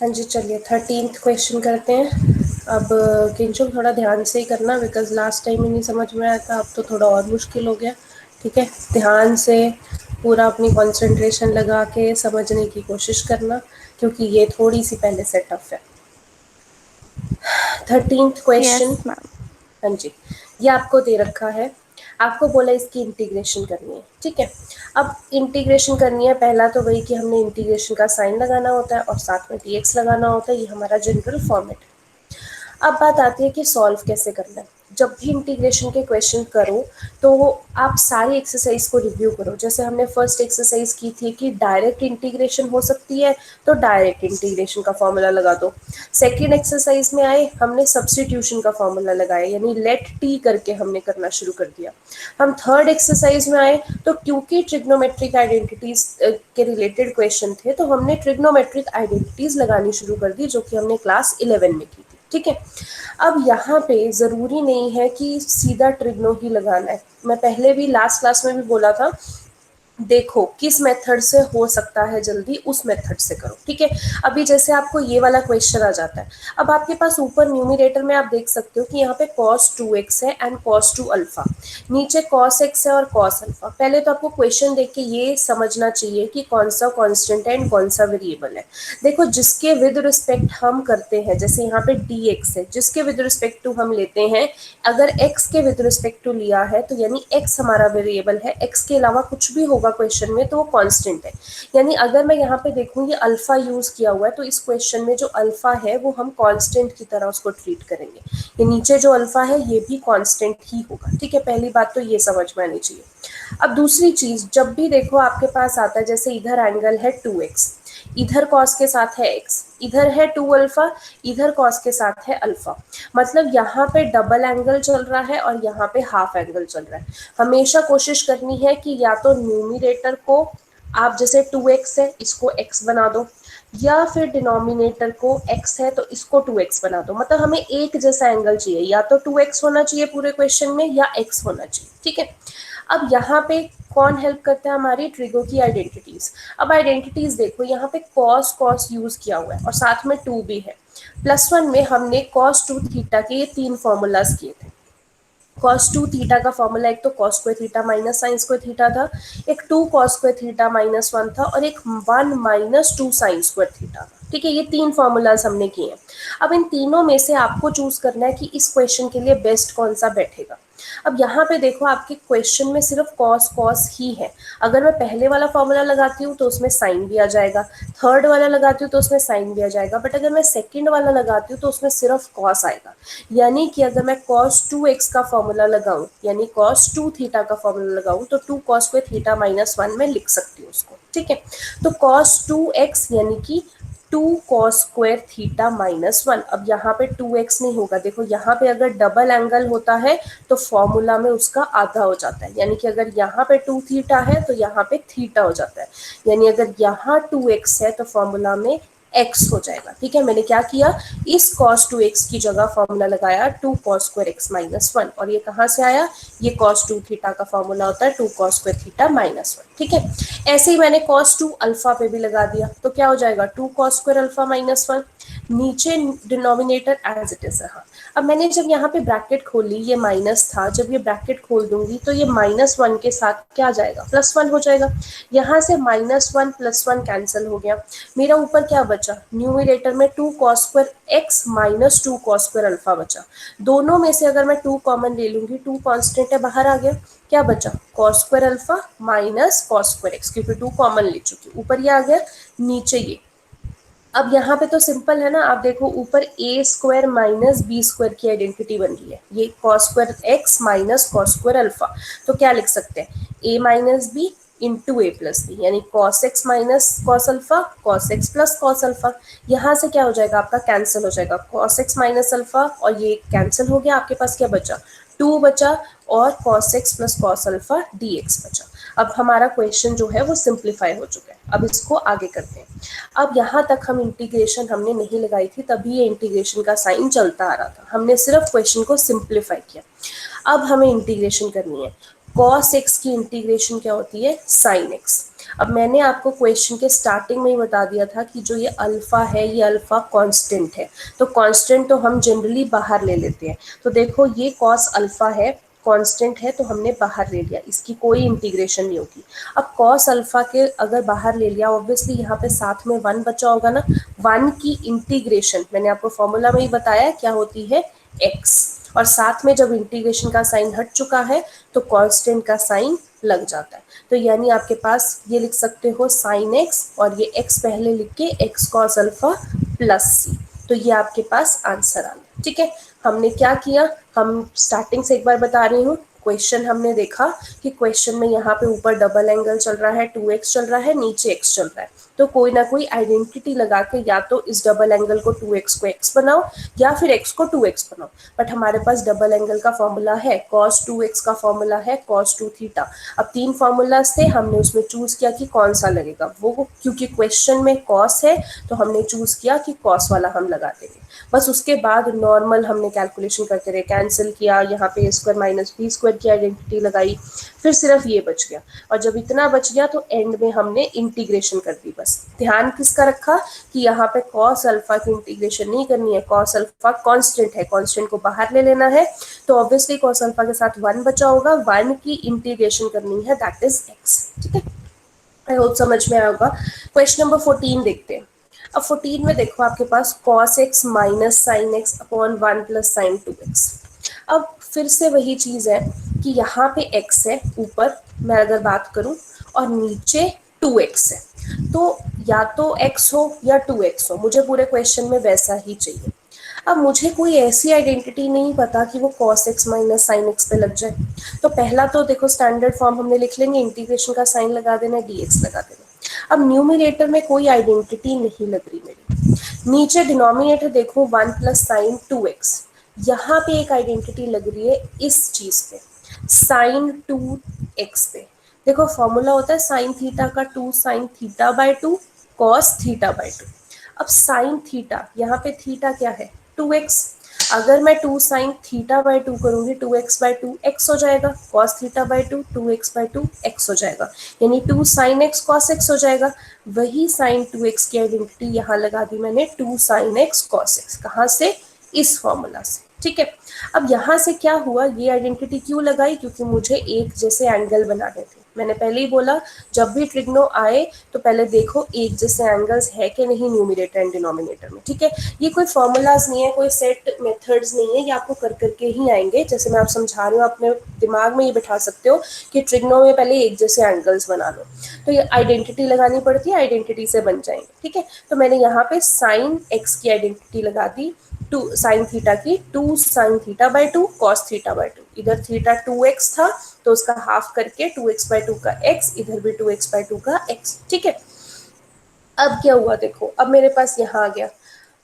हाँ जी, चलिए 13th question करते हैं। अब किंचु थोड़ा ध्यान से ही करना, बिकॉज लास्ट टाइम ही नहीं समझ में आया था, अब तो थोड़ा और मुश्किल हो गया। ठीक है, ध्यान से पूरा अपनी कंसंट्रेशन लगा के समझने की कोशिश करना, क्योंकि ये थोड़ी सी पहले से टफ है। 13th question. Yes ma'am. हाँ जी, ये आपको दे रखा है, आपको बोला इसकी इंटीग्रेशन करनी है। ठीक है, अब इंटीग्रेशन करनी है, पहला तो वही कि हमने इंटीग्रेशन का साइन लगाना होता है और साथ में dx लगाना होता है, ये हमारा जनरल फॉर्मेट है। अब बात आती है कि सॉल्व कैसे करना है। जब भी इंटीग्रेशन के क्वेश्चन करो तो आप सारी एक्सरसाइज को रिव्यू करो। जैसे हमने फर्स्ट एक्सरसाइज की थी कि डायरेक्ट इंटीग्रेशन हो सकती है, तो डायरेक्ट इंटीग्रेशन का फॉर्मूला लगा दो। सेकेंड एक्सरसाइज में आए, हमने सब्सटीट्यूशन का फॉर्मूला लगाया, यानी लेट टी करके हमने करना शुरू कर दिया। हम थर्ड एक्सरसाइज में आए तो क्योंकि ट्रिग्नोमेट्रिक आइडेंटिटीज के रिलेटेड क्वेश्चन थे, तो हमने ट्रिग्नोमेट्रिक आइडेंटिटीज लगानी शुरू कर दी, जो कि हमने क्लास 11 में की थी। ठीक है, अब यहाँ पे जरूरी नहीं है कि सीधा ट्रिग्नो ही लगाना है। मैं पहले भी लास्ट क्लास में भी बोला था, देखो किस मेथड से हो सकता है जल्दी, उस मेथड से करो। ठीक है, अभी जैसे आपको ये वाला क्वेश्चन आ जाता है, अब आपके पास ऊपर न्यूमिनेटर में आप देख सकते हो कि यहाँ पे cos 2x है एंड cos 2 अल्फा, नीचे cos x है और cos अल्फा। पहले तो आपको क्वेश्चन देख के ये समझना चाहिए कि कौन सा कांस्टेंट है एंड कौन सा वेरिएबल है। देखो, जिसके विद रिस्पेक्ट हम करते हैं, जैसे यहाँ पे dx है, जिसके विद रिस्पेक्ट टू हम लेते हैं, अगर x के विद रिस्पेक्ट टू लिया है तो यानी x हमारा वेरिएबल है, x के अलावा कुछ भी होगा क्वेश्चन में तो वो कांस्टेंट है। यानी अगर मैं यहाँ पे देखूँ ये अल्फा यूज किया हुआ है, तो इस क्वेश्चन में जो अल्फा है वो हम कांस्टेंट की तरह उसको ट्रीट करेंगे। ये नीचे जो अल्फा है ये भी कांस्टेंट ही होगा। ठीक है, पहली बात तो ये समझ में आनी चाहिए। अब दूसरी चीज, जब भी देखो आपके पास आता है, जैसे इधर एंगल है 2x, इधर कॉस के साथ है x, इधर है 2 अल्फा, इधर कॉस के साथ है अल्फा, मतलब यहाँ पे डबल एंगल चल रहा है और यहाँ पे हाफ एंगल चल रहा है। हमेशा कोशिश करनी है कि या तो न्यूमिनेटर को आप, जैसे 2x है इसको x बना दो, या फिर डिनोमिनेटर को x है तो इसको 2x बना दो। मतलब हमें एक जैसा एंगल चाहिए, या तो 2x होना चाहिए पूरे क्वेश्चन में या x होना चाहिए। ठीक है, अब यहाँ पे कौन हेल्प करता है, हमारी ट्रिगो की आइडेंटिटीज। अब आइडेंटिटीज देखो, यहाँ पे कॉस कॉस यूज किया हुआ है और साथ में 2 भी है। +1 में हमने कॉस 2 थीटा के ये 3 फॉर्मूलाज किए थे। cos 2 थीटा का फॉर्मूला एक तो cos square theta minus sine square theta था, एक 2 cos स्क्वायर थीटा -1 था और एक 1 - 2 साइन स्क्वायर थीटा था। ठीक है, ये 3 फॉर्मूलाज हमने किए हैं। अब इन तीनों में से आपको चूज करना है कि इस क्वेश्चन के लिए बेस्ट कौन सा बैठेगा। अब यहाँ पे देखो, आपके क्वेश्चन में सिर्फ cos cos ही है। अगर मैं पहले वाला फॉर्मूला लगाती हूँ तो उसमें साइन भी आ जाएगा, थर्ड वाला लगाती हूँ तो उसमें साइन भी आ जाएगा, बट अगर मैं सेकंड वाला लगाती हूँ तो उसमें सिर्फ cos आएगा। यानी कि अगर मैं cos 2x का फॉर्मूला लगाऊं, यानी cos 2 थीटा का फॉर्मूला लगाऊं, तो 2 cos स्क्वायर थीटा -1 में लिख सकती हूँ उसको। ठीक है, तो cos 2x यानी कि 2 cos स्क्वायर थीटा -1। अब यहाँ पे 2x नहीं होगा, देखो यहाँ पे अगर डबल एंगल होता है तो फॉर्मूला में उसका आधा हो जाता है, यानी कि अगर यहाँ पे 2 थीटा है तो यहाँ पे थीटा हो जाता है, यानी अगर यहाँ 2x है तो फॉर्मूला में x हो जाएगा। ठीक है, मैंने क्या किया, इस cos 2x की जगह फॉर्मूला लगाया 2 cos स्क्वायर x -1, और ये कहाँ से आया, ये cos 2 थीटा का फॉर्मूला होता है 2 cos स्क्वायर थीटा -1। ठीक है, ऐसे ही मैंने cos 2 अल्फा पे भी लगा दिया, तो क्या हो जाएगा 2 cos स्क्वायर अल्फा -1, नीचे डिनोमिनेटर एज इट इज है। हाँ, अब मैंने जब यहाँ पे ब्रैकेट खोली, ये माइनस था, जब ये ब्रैकेट खोल दूंगी तो ये -1 के साथ क्या आ जाएगा, +1 हो जाएगा। यहाँ से -1 +1 कैंसिल हो गया, मेरा ऊपर क्या बचा, न्यूमिनेटर में 2 cos square x -2 cos square alpha बचा। दोनों में से अगर मैं 2 कॉमन ले लूंगी, 2 कांस्टेंट है बाहर आ गया, क्या बचा, cos square alpha minus cos square x, क्योंकि 2 कॉमन ले चुकी, ऊपर ये आ गया, नीचे ये। अब यहाँ पे तो सिंपल है ना, आप देखो ऊपर a स्क्वायर -b स्क्वायर की आइडेंटिटी बन रही है, ये cos square x minus cos square alpha, तो क्या लिख सकते हैं, a minus b into a plus b, यानी cos x minus cos alpha, cos x plus cos alpha. यहाँ से क्या हो जाएगा, आपका कैंसिल हो जाएगा, cos x माइनस अल्फा और ये कैंसिल हो गया, आपके पास क्या बचा, 2 बचा, और cos x plus cos alpha dx बचा। अब हमारा क्वेश्चन जो है वो सिंप्लीफाई हो चुका है। अब इसको आगे करते हैं। अब यहाँ तक हम इंटीग्रेशन हमने नहीं लगाई थी, तभी ये इंटीग्रेशन का साइन चलता आ रहा था, हमने सिर्फ क्वेश्चन को सिंप्लीफाई किया। अब हमें इंटीग्रेशन करनी है। cos x की इंटीग्रेशन क्या होती है, sin x। अब मैंने आपको क्वेश्चन के स्टार्टिंग में ही बता दिया था कि जो ये अल्फा है ये अल्फा कांस्टेंट है, तो कांस्टेंट तो हम जनरली बाहर ले लेते हैं। तो देखो ये कॉस अल्फा है, कांस्टेंट है, तो हमने बाहर ले लिया, इसकी कोई इंटीग्रेशन नहीं होगी। अब कॉस अल्फा के अगर बाहर ले लिया, ऑब्वियसली यहाँ पे साथ में वन बचा होगा ना, वन की इंटीग्रेशन मैंने आपको फॉर्मूला में ही बताया क्या होती है, x। और साथ में जब इंटीग्रेशन का साइन हट चुका है तो कांस्टेंट का साइन लग जाता है। तो यानी आपके पास ये लिख सकते हो साइन एक्स, और ये x पहले लिख के x cos alpha plus C. तो ये आपके पास आंसर आ गया। ठीक है, हमने क्या किया, हम स्टार्टिंग से एक बार बता रही हूँ। क्वेश्चन हमने देखा कि क्वेश्चन में यहाँ पे ऊपर डबल एंगल चल रहा है, 2x चल रहा है, नीचे x चल रहा है, तो कोई ना कोई आइडेंटिटी लगा के या तो इस डबल एंगल को 2x को x बनाओ या फिर x को 2x बनाओ। बट हमारे पास डबल एंगल का फॉर्मूला है, cos 2x का फॉर्मूला है cos 2 थीटा। अब 3 फॉर्मूलाज थे, हमने उसमें चूज किया कि कौन सा लगेगा वो, क्योंकि क्वेश्चन में cos है तो हमने चूज किया कि cos वाला हम लगा देंगे। बस उसके बाद नॉर्मल हमने कैलकुलेशन करते रहे, कैंसिल किया, यहाँ पे स्क्वायर माइनस बी स्क्वायर की आइडेंटिटी लगाई, फिर सिर्फ ये बच गया। और जब इतना बच गया तो एंड में हमने इंटीग्रेशन कर दी। बस ध्यान किसका रखा कि यहाँ पे कॉस अल्फा की इंटीग्रेशन नहीं करनी है, कॉस अल्फा कांस्टेंट है, कांस्टेंट को बाहर ले लेना है, तो ऑब्वियसली कॉस अल्फा के साथ वन बचा होगा, वन की इंटीग्रेशन करनी है, दैट इज एक्स। ठीक है, आई होप समझ में आया होगा। क्वेश्चन नंबर 14 देखते हैं। अब 14 में देखो आपके पास cos x minus sine x upon 1 plus sign 2x। अब फिर से वही चीज है कि यहाँ पे x है ऊपर, मैं अगर बात करूं, और नीचे 2x है, तो या तो x हो या 2x हो, मुझे पूरे क्वेश्चन में वैसा ही चाहिए। अब मुझे कोई ऐसी आइडेंटिटी नहीं पता कि वो cos x minus sine x पे लग जाए। तो पहला तो देखो स्टैंडर्ड फॉर्म हमने लिख लेंगे, इंटीग्रेशन का साइन लगा देना, dx लगा देना। अब न्यूमिनेटर में कोई आइडेंटिटी नहीं लग रही मेरी, नीचे डिनोमिनेटर देखो 1 प्लस साइन 2x, यहाँ पे एक आइडेंटिटी लग रही है इस चीज पे, साइन 2x पे। देखो फॉर्मूला होता है साइन थीटा का 2 sine theta by 2 cos theta by 2। अब साइन थीटा, यहाँ पे थीटा क्या है 2x, अगर मैं 2 साइन थीटा बाय 2 करूंगी 2x बाय 2 x हो जाएगा, cos theta by 2 2x by 2 x हो जाएगा, यानी 2 साइन x cos x हो जाएगा। वही साइन 2x की आइडेंटिटी यहाँ लगा दी मैंने, 2 साइन x cos x, कहाँ से, इस फॉर्मूला से। ठीक है, अब यहाँ से क्या हुआ, ये आइडेंटिटी क्यों लगाई, क्योंकि मुझे एक जैसे एंगल बनाने थे। मैंने पहले ही बोला जब भी ट्रिग्नो आए तो पहले देखो एक जैसे एंगल्स है कि नहीं न्यूमिनेटर एंड डिनोमिनेटर में। ठीक है, ये कोई फॉर्मूलाज नहीं है, कोई सेट मेथड्स नहीं है, ये आपको कर करके ही आएंगे। जैसे मैं आप समझा रही हूँ, अपने दिमाग में ये बिठा सकते हो कि ट्रिग्नो में पहले एक जैसे एंगल्स बना लो, तो ये आइडेंटिटी लगानी पड़ती है, आइडेंटिटी से बन जाएंगे। ठीक है, तो मैंने यहाँ पे साइन एक्स की आइडेंटिटी लगा दी, 2 साइन थीटा की 2 sine theta by 2 cos theta by 2, इधर थीटा 2x था तो उसका हाफ करके 2x बाय 2 का x, इधर भी 2x बाय 2 का x। ठीक है, अब क्या हुआ देखो, अब मेरे पास यहाँ आ गया,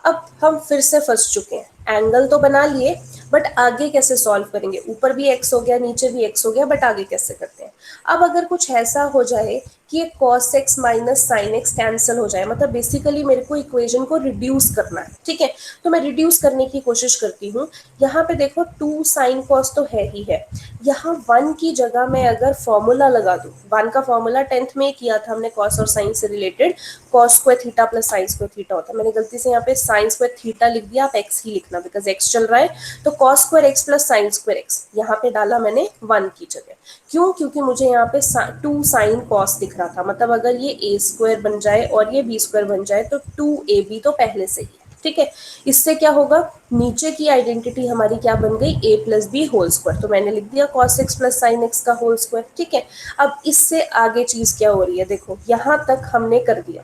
अब हम फिर से फंस चुके हैं, एंगल तो बना लिए बट आगे कैसे सॉल्व करेंगे, ऊपर भी x हो गया नीचे भी x हो गया, बट आगे कैसे करते हैं। अब अगर कुछ ऐसा हो जाए कि ये cos x minus sine x cancel हो जाए, मतलब बेसिकली मेरे को इक्वेशन को रिड्यूस करना है। ठीक है, तो मैं रिड्यूस करने की कोशिश करती हूँ। यहाँ पे देखो 2 साइन कॉस तो है ही है, यहाँ 1 की जगह मैं अगर फॉर्मूला लगा दूँ, 1 का फॉर्मूला 10th में किया था हमने कॉस और साइन से related, cos square theta plus sine square theta होता है। मैंने गलती से यहाँ पे साइन स्क्वायर थीटा लिख दिया, आप एक्स ही लिखना बिकॉज एक्स चल रहा है, तो cos square x plus sign square x यहाँ पे डाला मैंने 1 की जगह। क्यों, क्योंकि मुझे यहाँ पे 2 साइन कॉस दिख रहा था, मतलब अगर ये ए स्क्वायर बन जाए और ये बी स्क्वायर बन जाए तो 2ab तो पहले से ही है। ठीक है, इससे क्या होगा, नीचे की आइडेंटिटी हमारी क्या बन गई, a plus b whole square, तो मैंने लिख दिया cos x plus sine x का होल स्क्वायर। ठीक है, अब इससे आगे चीज क्या हो रही है, देखो यहाँ तक हमने कर दिया,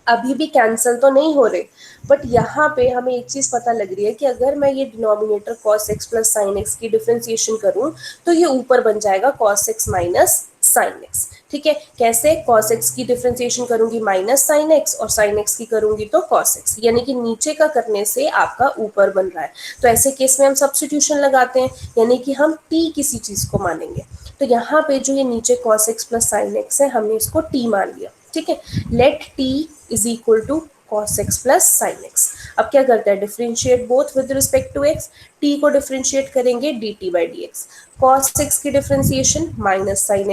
अभी भी कैंसिल तो नहीं हो रहे, बट यहाँ पे हमें एक चीज पता लग रही है कि अगर मैं ये denominator cos x plus sine x की डिफरेंशिएशन करूं तो ये ऊपर बन जाएगा cos x minus sine x. ठीक है, कैसे, cos x की डिफरेंशिएशन करूंगी माइनस साइन एक्स और साइन एक्स की करूंगी तो cos x, यानी कि नीचे का करने से आपका ऊपर बन रहा है। तो ऐसे केस में हम सब्स्टिट्यूशन लगाते हैं, यानी कि हम t किसी चीज को मानेंगे। तो यहाँ पे जो ये नीचे cos x plus sine x है, हमने इसको t मान लिया। ठीक है, let t is equal to cos x प्लस sin x। अब क्या करते हैं, differentiate both with respect to x, t को डिफरेंशिएट करेंगे dt by D x. cos x की डिफरेंशिएशन माइनस sin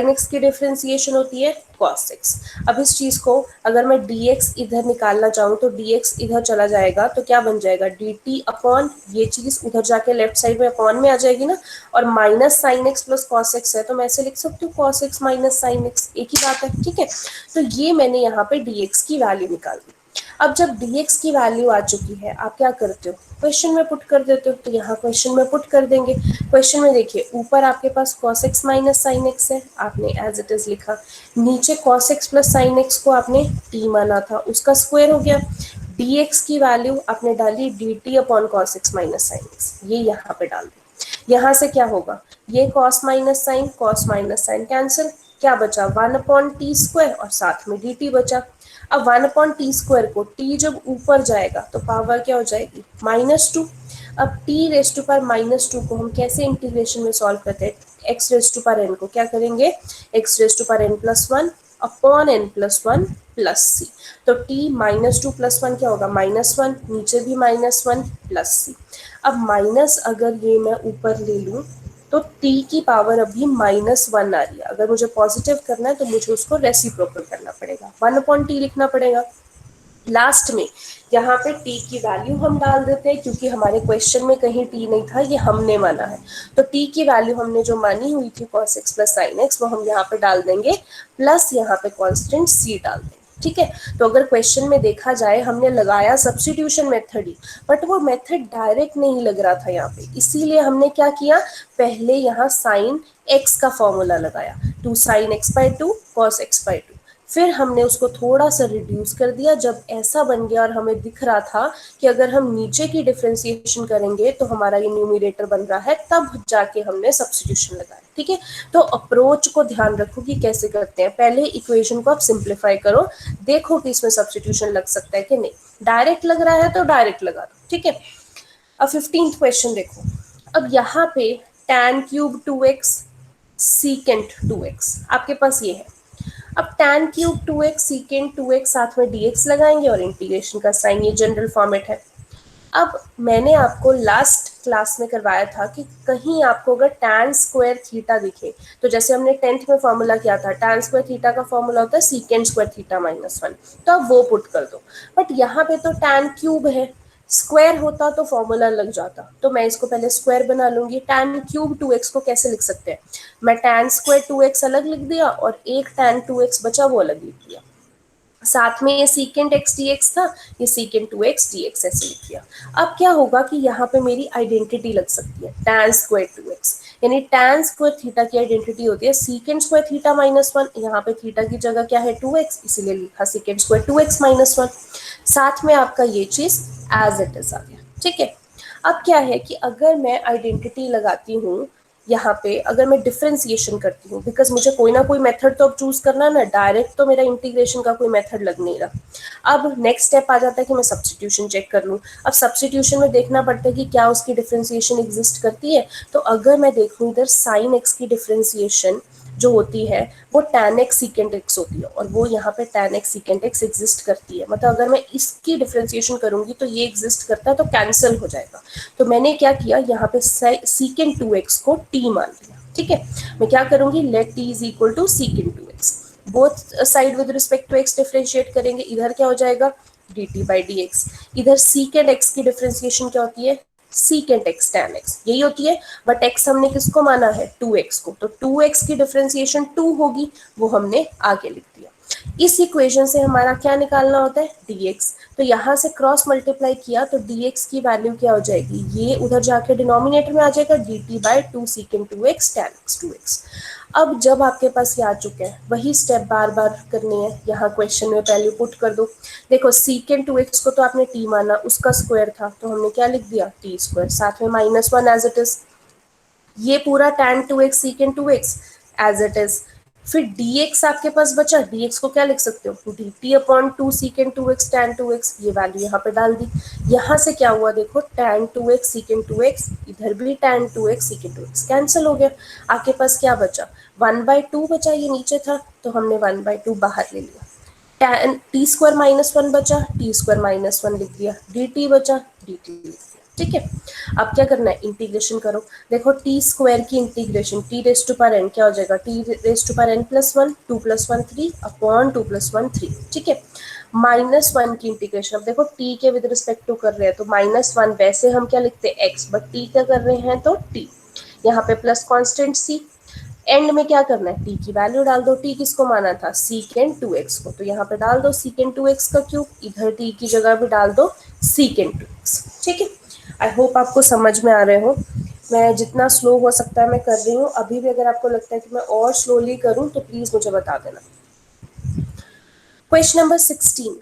x की डिफरेंशिएशन होती है cos x। अब इस चीज को अगर मैं dx इधर निकालना चाहूँ तो dx इधर चला जाएगा तो क्या बन जाएगा, dt अपॉन ये चीज उधर जाके लेफ्ट साइड में अपॉन में आ जाएगी ना, और minus sin x plus cos x है तो मैं ऐसे लिख सकती हूँ cos x minus sin x, एक ही बात है, ठीक है। तो ये मैंने यहाँ पे dx की वैल्यू निकाल दी। अब जब dx की वैल्यू आ चुकी है आप क्या करते हो, क्वेश्चन में पुट कर देते हो, तो यहाँ क्वेश्चन में पुट कर देंगे। क्वेश्चन में देखिए ऊपर आपके पास cos x minus sin x है, आपने एज इट इज लिखा, नीचे cos x प्लस sin x को आपने t माना था, उसका स्क्वायर हो गया। dx की वैल्यू आपने डाली dt upon cos x minus sin x, ये यहाँ पे डाल दी। यहाँ से क्या होगा, ये cos माइनस साइन कैंसिल, क्या बचा 1/t² और साथ में dt बचा। अब 1/t² को t जब ऊपर जाएगा तो पावर क्या हो जाएगी -2। अब t⁻⁻² को हम कैसे इंटीग्रेशन में सॉल्व करते हैं, x⁻n को क्या करेंगे, x⁻n+1 upon n+1 plus C. तो t -2 + 1 क्या होगा, -1, नीचे भी -1 प्लस सी। अब माइनस अगर ये मैं ऊपर ले लूँ तो t की पावर अभी -1 आ रही है, अगर मुझे पॉजिटिव करना है तो मुझे उसको रेसिप्रोकल करना पड़ेगा, 1/t लिखना पड़ेगा। लास्ट में यहाँ पे t की वैल्यू हम डाल देते हैं, क्योंकि हमारे क्वेश्चन में कहीं t नहीं था, ये हमने माना है। तो t की वैल्यू हमने जो मानी हुई थी cos x प्लस sin x, वो हम यहाँ पे डाल देंगे, प्लस यहाँ पे कांस्टेंट c डाल देंगे, ठीक है। तो अगर क्वेश्चन में देखा जाए हमने लगाया सब्स्टिट्यूशन मेथड ही, बट वो मेथड डायरेक्ट नहीं लग रहा था यहाँ पे, इसीलिए हमने क्या किया, पहले यहाँ sin x का फॉर्मूला लगाया, 2 sin x/2 cos x/2, फिर हमने उसको थोड़ा सा रिड्यूस कर दिया। जब ऐसा बन गया और हमें दिख रहा था कि अगर हम नीचे की डिफरेंशिएशन करेंगे तो हमारा ये न्यूमरेटर बन रहा है, तब जाके हमने सब्स्टिट्यूशन लगाया, ठीक है। तो अप्रोच को ध्यान रखो कि कैसे करते हैं, पहले इक्वेशन को आप सिंप्लीफाई करो, देखो कि इसमें सब्स्टिट्यूशन लग सकता है कि नहीं, डायरेक्ट लग रहा है तो डायरेक्ट लगा दो, ठीक है। अब 15th क्वेश्चन देखो, अब यहाँ पे tan³ 2x secant 2x आपके पास ये है। अब tan³ 2x secant 2x साथ में dx लगाएंगे और इंटीग्रेशन का साइन, ये जनरल फॉर्मेट है। अब मैंने आपको लास्ट क्लास में करवाया था कि कहीं आपको अगर tan² दिखे, तो जैसे हमने 10th में फॉर्मूला किया था, tan² का फॉर्मूला होता है secant² -1, तो अब वो पुट कर दो। बट यहाँ पे तो tan³ है, स्क्वायर होता तो फॉर्मूला लग जाता, तो मैं इसको पहले स्क्वायर बना लूंगी। tan³ 2x को कैसे लिख सकते हैं, मैं tan² 2x अलग लिख दिया और एक tan 2x बचा वो अलग लिख दिया, साथ में ये secant x dx था, ये secant 2x dx ऐसे लिख दिया। अब क्या होगा कि यहाँ पे मेरी आइडेंटिटी लग सकती है tan² 2x, यानी tan² की आइडेंटिटी होती है secant² -1, यहाँ पे थीटा की जगह क्या है 2x, इसीलिए लिखा secant² 2x -1, साथ में आपका ये चीज एज इट इज आ गया, ठीक है। अब क्या है कि अगर मैं आइडेंटिटी लगाती हूँ यहाँ पे, अगर मैं डिफरेंशिएशन करती हूँ, बिकॉज मुझे कोई ना कोई मेथड तो अब चूज करना ना, डायरेक्ट तो मेरा इंटीग्रेशन का कोई मेथड लग नहीं रहा। अब नेक्स्ट स्टेप आ जाता है कि मैं सब्स्टिट्यूशन चेक कर लूँ। अब सब्स्टिट्यूशन में देखना पड़ता है कि क्या उसकी डिफरेंशिएशन एग्जिस्ट करती है, तो अगर मैं देखूँ इधर sin x की डिफरेंशिएशन जो होती है वो tan x secant x होती है, और वो यहाँ पे tan x secant x exist करती है, मतलब अगर मैं इसकी डिफरेंशिएशन करूंगी तो ये एग्जिस्ट करता है तो कैंसिल हो जाएगा। तो मैंने क्या किया, यहाँ पे secant 2x को t मान लिया, ठीक है। मैं क्या करूंगी, let t is equal to secant 2x, both side with respect to x differentiate करेंगे, इधर क्या हो जाएगा dt बाई dx, इधर secant x की डिफरेंशिएशन क्या होती है secant x tan x, यही होती है, बट x हमने किसको माना है 2x को, तो 2x की डिफरेंशिएशन 2 होगी, वो हमने आगे लिख दिया। इस इक्वेशन से हमारा क्या निकालना होता है dx, तो यहाँ से क्रॉस मल्टीप्लाई किया तो dx की वैल्यू क्या हो जाएगी, ये उधर जाके डिनोमिनेटर में आ जाएगा dt by 2 secant 2x tan x 2x। अब जब आपके पास ये आ चुका है, वही स्टेप बार बार करनी है, यहाँ क्वेश्चन में वैल्यू पुट कर दो। देखो secant 2x को तो आपने t माना, उसका स्क्वायर था तो हमने क्या लिख दिया t², साथ में -1 एज इट इज, ये पूरा tan 2x secant 2x as it is. फिर dx आपके पास बचा, dx को क्या लिख सकते हो dt upon 2 secant 2x tan 2x, ये वैल्यू यहाँ पे डाल दी। यहाँ से क्या हुआ देखो tan 2x secant 2x, इधर भी tan 2x secant 2x cancel हो गया, आपके पास क्या बचा 1/2 बचा, ये नीचे था तो हमने 1/2 बाहर ले लिया। tan T square minus one बचा, टी स्क्वायर माइनस वन लिख दिया, डी टी बचा, डी टी लिख दिया। ठीक है, अब क्या करना है, इंटीग्रेशन करो। देखो टी स्क्वायर की integration t raise to power n क्या हो जाएगा, t raise to power n plus one, two plus one three upon two plus one three. ठीक है, माइनस वन की इंटीग्रेशन, अब देखो टी के विद रिस्पेक्ट टू कर रहे हैं तो माइनस वन, वैसे हम क्या लिखते हैं एक्स, बट टी क्या कर रहे हैं तो टी, यहाँ पे प्लस कॉन्स्टेंट सी, एंड में क्या करना है, टी की वैल्यू डाल दो। टी किसको माना था, सीकेंड टू एक्स को, तो यहाँ पे डाल दो सीकेंड टू एक्स का क्यूब, इधर टी की जगह भी डाल दो सीकेंड टू एक्स। ठीक है, आई होप आपको समझ में आ रहे हो। मैं जितना स्लो हो सकता है मैं कर रही हूँ, अभी भी अगर आपको लगता है कि मैं और स्लोली करूँ तो प्लीज मुझे बता देना। क्वेश्चन नंबर 16,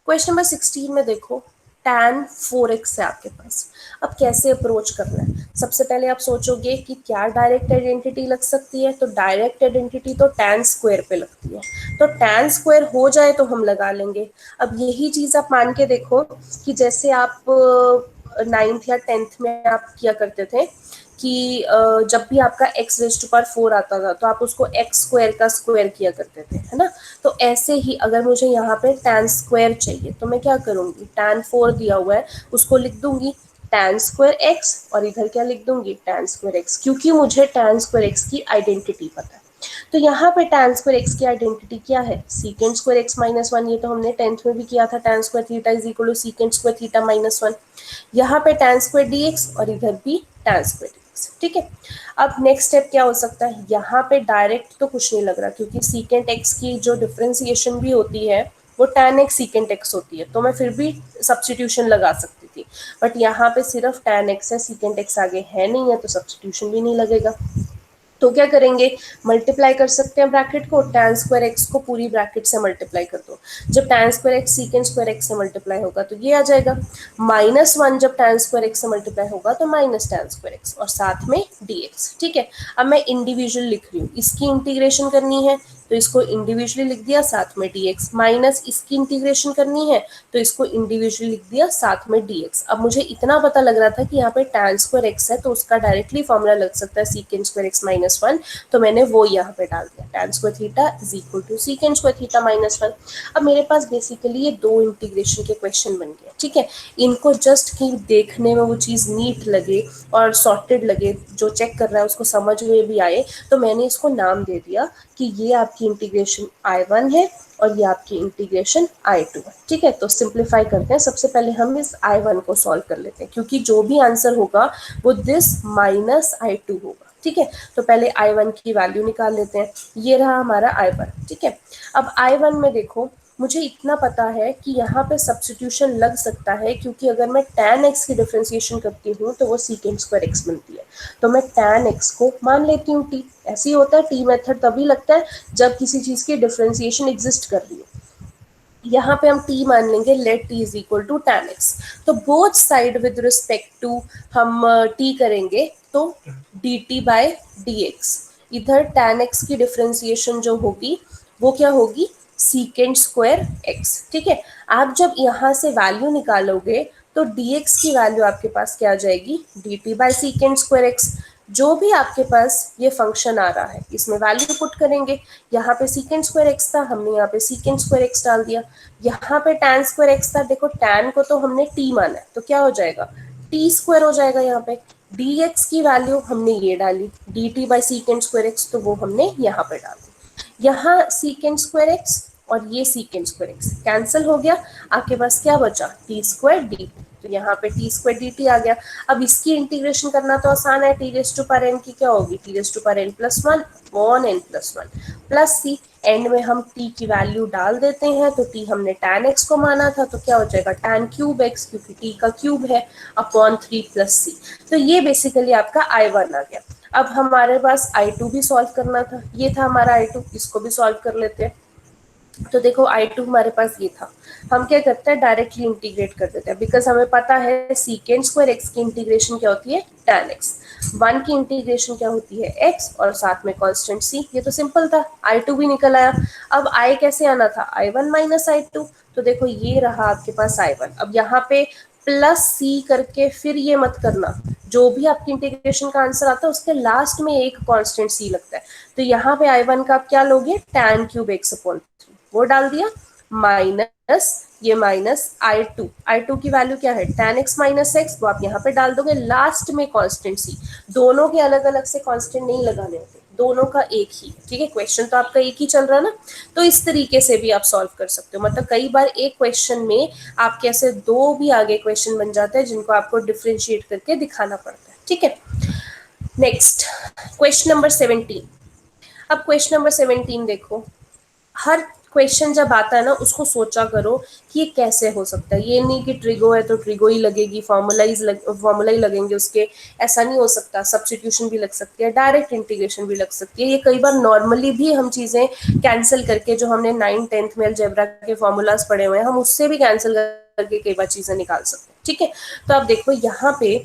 क्वेश्चन नंबर 16 में देखो tan 4x है आपके पास। अब कैसे अप्रोच करना है, सबसे पहले आप सोचोगे कि क्या डायरेक्ट आइडेंटिटी लग सकती है, तो डायरेक्ट आइडेंटिटी तो tan स्क्वायर पे लगती है, तो tan स्क्वायर हो जाए तो हम लगा लेंगे। अब यही चीज आप मान के देखो कि जैसे आप 9th या 10th में आप किया करते थे कि जब भी आपका x रेज टू पावर 4 आता था तो आप उसको x स्क्वायर का स्क्वायर किया करते थे, है ना। तो ऐसे ही अगर मुझे यहाँ पे tan स्क्वायर चाहिए तो मैं क्या करूंगी, tan 4 दिया हुआ है उसको लिख दूंगी tan स्क्वायर x, और इधर क्या लिख दूंगी tan स्क्वायर x, क्योंकि मुझे tan स्क्वायर x की आइडेंटिटी पता है। तो यहाँ पे tan स्क्वायर x की आइडेंटिटी क्या है, secant square x minus one, ये तो हमने 10th में भी किया था, tan square theta is equal to secant square theta minus one. यहाँ पे tan स्क्वायर dx और इधर भी tan स्क्वायर dx। ठीक है, अब नेक्स्ट स्टेप क्या हो सकता है, यहाँ पे डायरेक्ट तो कुछ नहीं लग रहा क्योंकि सीकेंट x की जो डिफरेंशिएशन भी होती है वो tan x सीकेंट x होती है, तो मैं फिर भी सब्सटीट्यूशन लगा सकती थी, बट यहाँ पे सिर्फ tan x है, सीकेंट x आगे है नहीं है, तो सब्सटीट्यूशन भी नहीं लगेगा। तो क्या करेंगे, मल्टीप्लाई कर सकते हैं ब्रैकेट को, tan स्क्वायर एक्स को पूरी ब्रैकेट से मल्टीप्लाई कर दो। जब tan square x सीकेंड square x से मल्टीप्लाई होगा तो ये आ जाएगा, माइनस वन जब tan स्क्वायर एक्स से मल्टीप्लाई होगा तो माइनस tan स्क्वायर एक्स और साथ में dx। ठीक है, अब मैं इंडिविजुअल लिख रही हूँ, इसकी इंटीग्रेशन करनी है तो इसको इंडिविजुअली लिख दिया साथ में dx, माइनस इसकी इंटीग्रेशन करनी है तो इसको इंडिविजुअली लिख दिया साथ में dx। अब मुझे इतना पता लग रहा था कि यहाँ पे tan स्क्वायर x है तो उसका डायरेक्टली फॉर्मूला लग सकता है secant square x minus one, तो मैंने वो यहाँ पे डाल दिया, tan square theta is equal to secant square theta minus one. अब मेरे पास बेसिकली ये दो इंटीग्रेशन के क्वेश्चन बन गए। ठीक है, इनको जस्ट कि देखने में वो चीज़ नीट लगे और सॉर्टेड लगे, जो चेक कर रहा है उसको समझ में भी आए, तो मैंने इसको नाम दे दिया कि ये आपकी इंटीग्रेशन I1 है और ये आपकी इंटीग्रेशन I2 है। ठीक है, तो सिंप्लीफाई करते हैं, सबसे पहले हम इस I1 को सॉल्व कर लेते हैं क्योंकि जो भी आंसर होगा वो दिस माइनस I2 होगा। ठीक है, तो पहले I1 की वैल्यू निकाल लेते हैं, ये रहा हमारा I1। ठीक है, अब I1 में देखो मुझे इतना पता है कि यहाँ पे सब्स्टिट्यूशन लग सकता है क्योंकि अगर मैं tan x की डिफरेंशिएशन करती हूँ तो वो सीकेंड स्क्वायर x बनती है, तो मैं tan x को मान लेती हूँ t। ऐसे ही होता है, t मेथड तभी लगता है जब किसी चीज की डिफरेंशिएशन एग्जिस्ट कर रही है। यहाँ पे हम t मान लेंगे, let t is equal to tan x, तो both side with respect to हम t करेंगे तो dt बाय dx, इधर tan x की डिफरेंशिएशन जो होगी वो क्या होगी, सीकेंड स्क्वायर x। ठीक है, आप जब यहाँ से वैल्यू निकालोगे तो dx की वैल्यू आपके पास क्या आ जाएगी, dt by secant square x। जो भी आपके पास ये फंक्शन आ रहा है इसमें वैल्यू पुट करेंगे, यहाँ पे सीकेंड स्क्वायर एक्स था, हमने यहाँ पे सीकेंड स्क्वायर एक्स डाल दिया, यहाँ पे tan स्क्वायर एक्स था, देखो tan को तो हमने t माना है तो क्या हो जाएगा, t स्क्वायर हो जाएगा। यहाँ पे dx की वैल्यू हमने ये डाली, dt by secant square x, तो वो हमने यहाँ पे डाल दी। यहाँ सीकेंड स्क्वायर एक्स और ये सीकेंड स्क्वायर एक्स कैंसिल हो गया, आपके पास क्या बचा, टी स्क्वायर डी, तो यहाँ पे टी स्क्वायर डी टी आ गया। अब इसकी इंटीग्रेशन करना तो आसान है, t raise to power n की क्या होगी, t raise to power n plus one upon n plus one plus c, end में हम t की वैल्यू डाल देते हैं, तो t हमने tan x को माना था तो क्या हो जाएगा tan क्यूब x, क्योंकि t का क्यूब है, अपॉन 3 प्लस सी। तो ये बेसिकली आपका I1 आ गया। अब हमारे पास I2 भी सॉल्व करना था, ये था हमारा I2, इसको भी सॉल्व कर लेते हैं। तो देखो I2 हमारे पास ये था, हम क्या करते हैं डायरेक्टली इंटीग्रेट कर देते हैं, बिकॉज हमें पता है सीकेंड स्क्वायर x की इंटीग्रेशन क्या होती है tan x, 1 की इंटीग्रेशन क्या होती है x और साथ में कांस्टेंट c। ये तो सिंपल था, I2 भी निकल आया। अब I कैसे आना था, I1 माइनस I2, तो देखो ये रहा आपके पास I1। अब यहाँ पे प्लस c करके फिर ये मत करना, जो भी आपकी इंटीग्रेशन का आंसर आता है उसके लास्ट में एक कांस्टेंट c लगता है, तो यहाँ पे I1 का आप क्या लोगे, tan क्यूब x अपॉन वो डाल दिया, माइनस ये माइनस आई टू की वैल्यू क्या है tan x माइनस एक्स, वो आप यहाँ पे डाल दोगे, लास्ट में कांस्टेंट सी। दोनों के अलग अलग से कांस्टेंट नहीं लगाने होते, दोनों का एक ही, ठीक है। क्वेश्चन तो आपका एक ही चल रहा है ना, तो इस तरीके से भी आप सॉल्व कर सकते हो। मतलब कई बार एक क्वेश्चन में आपके ऐसे दो भी आगे क्वेश्चन बन जाते हैं जिनको आपको डिफ्रेंशिएट करके दिखाना पड़ता है, ठीक है। Next question number 17। अब क्वेश्चन नंबर 17 देखो, हर क्वेश्चन जब आता है ना उसको सोचा करो कि ये कैसे हो सकता है। ये नहीं कि ट्रिगो है तो ट्रिगो ही लगेगी, फॉर्मूला ही लगेंगे उसके, ऐसा नहीं हो सकता। सब्स्टिट्यूशन भी लग सकती है, डायरेक्ट इंटीग्रेशन भी लग सकती है। ये कई बार नॉर्मली भी हम चीजें कैंसिल करके, जो हमने 9th-10th में अलजेब्रा के फॉर्मूलाज पढ़े हुए हैं, हम उससे भी कैंसिल करके कई बार चीजें निकाल सकते हैं, ठीक है। तो आप देखो यहाँ पे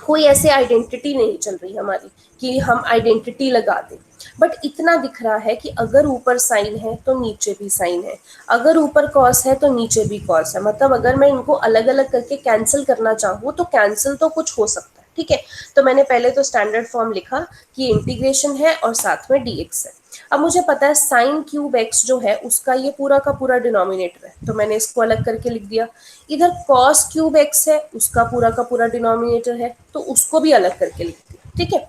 कोई ऐसे आइडेंटिटी नहीं चल रही हमारी कि हम आइडेंटिटी लगा दें, बट इतना दिख रहा है कि अगर ऊपर साइन है तो नीचे भी साइन है, अगर ऊपर कॉस है तो नीचे भी कॉस है। मतलब अगर मैं इनको अलग अलग करके कैंसिल करना चाहूँ तो कैंसिल तो कुछ हो सकता है, ठीक है। तो मैंने पहले तो स्टैंडर्ड फॉर्म लिखा कि इंटीग्रेशन है और साथ में dx है। अब मुझे पता है साइन क्यूब एक्स जो है उसका ये पूरा का पूरा डिनोमिनेटर है, तो मैंने इसको अलग करके लिख दिया। इधर कॉस क्यूब एक्स है, उसका पूरा का पूरा डिनोमिनेटर है, तो उसको भी अलग करके लिख दिया, ठीक है।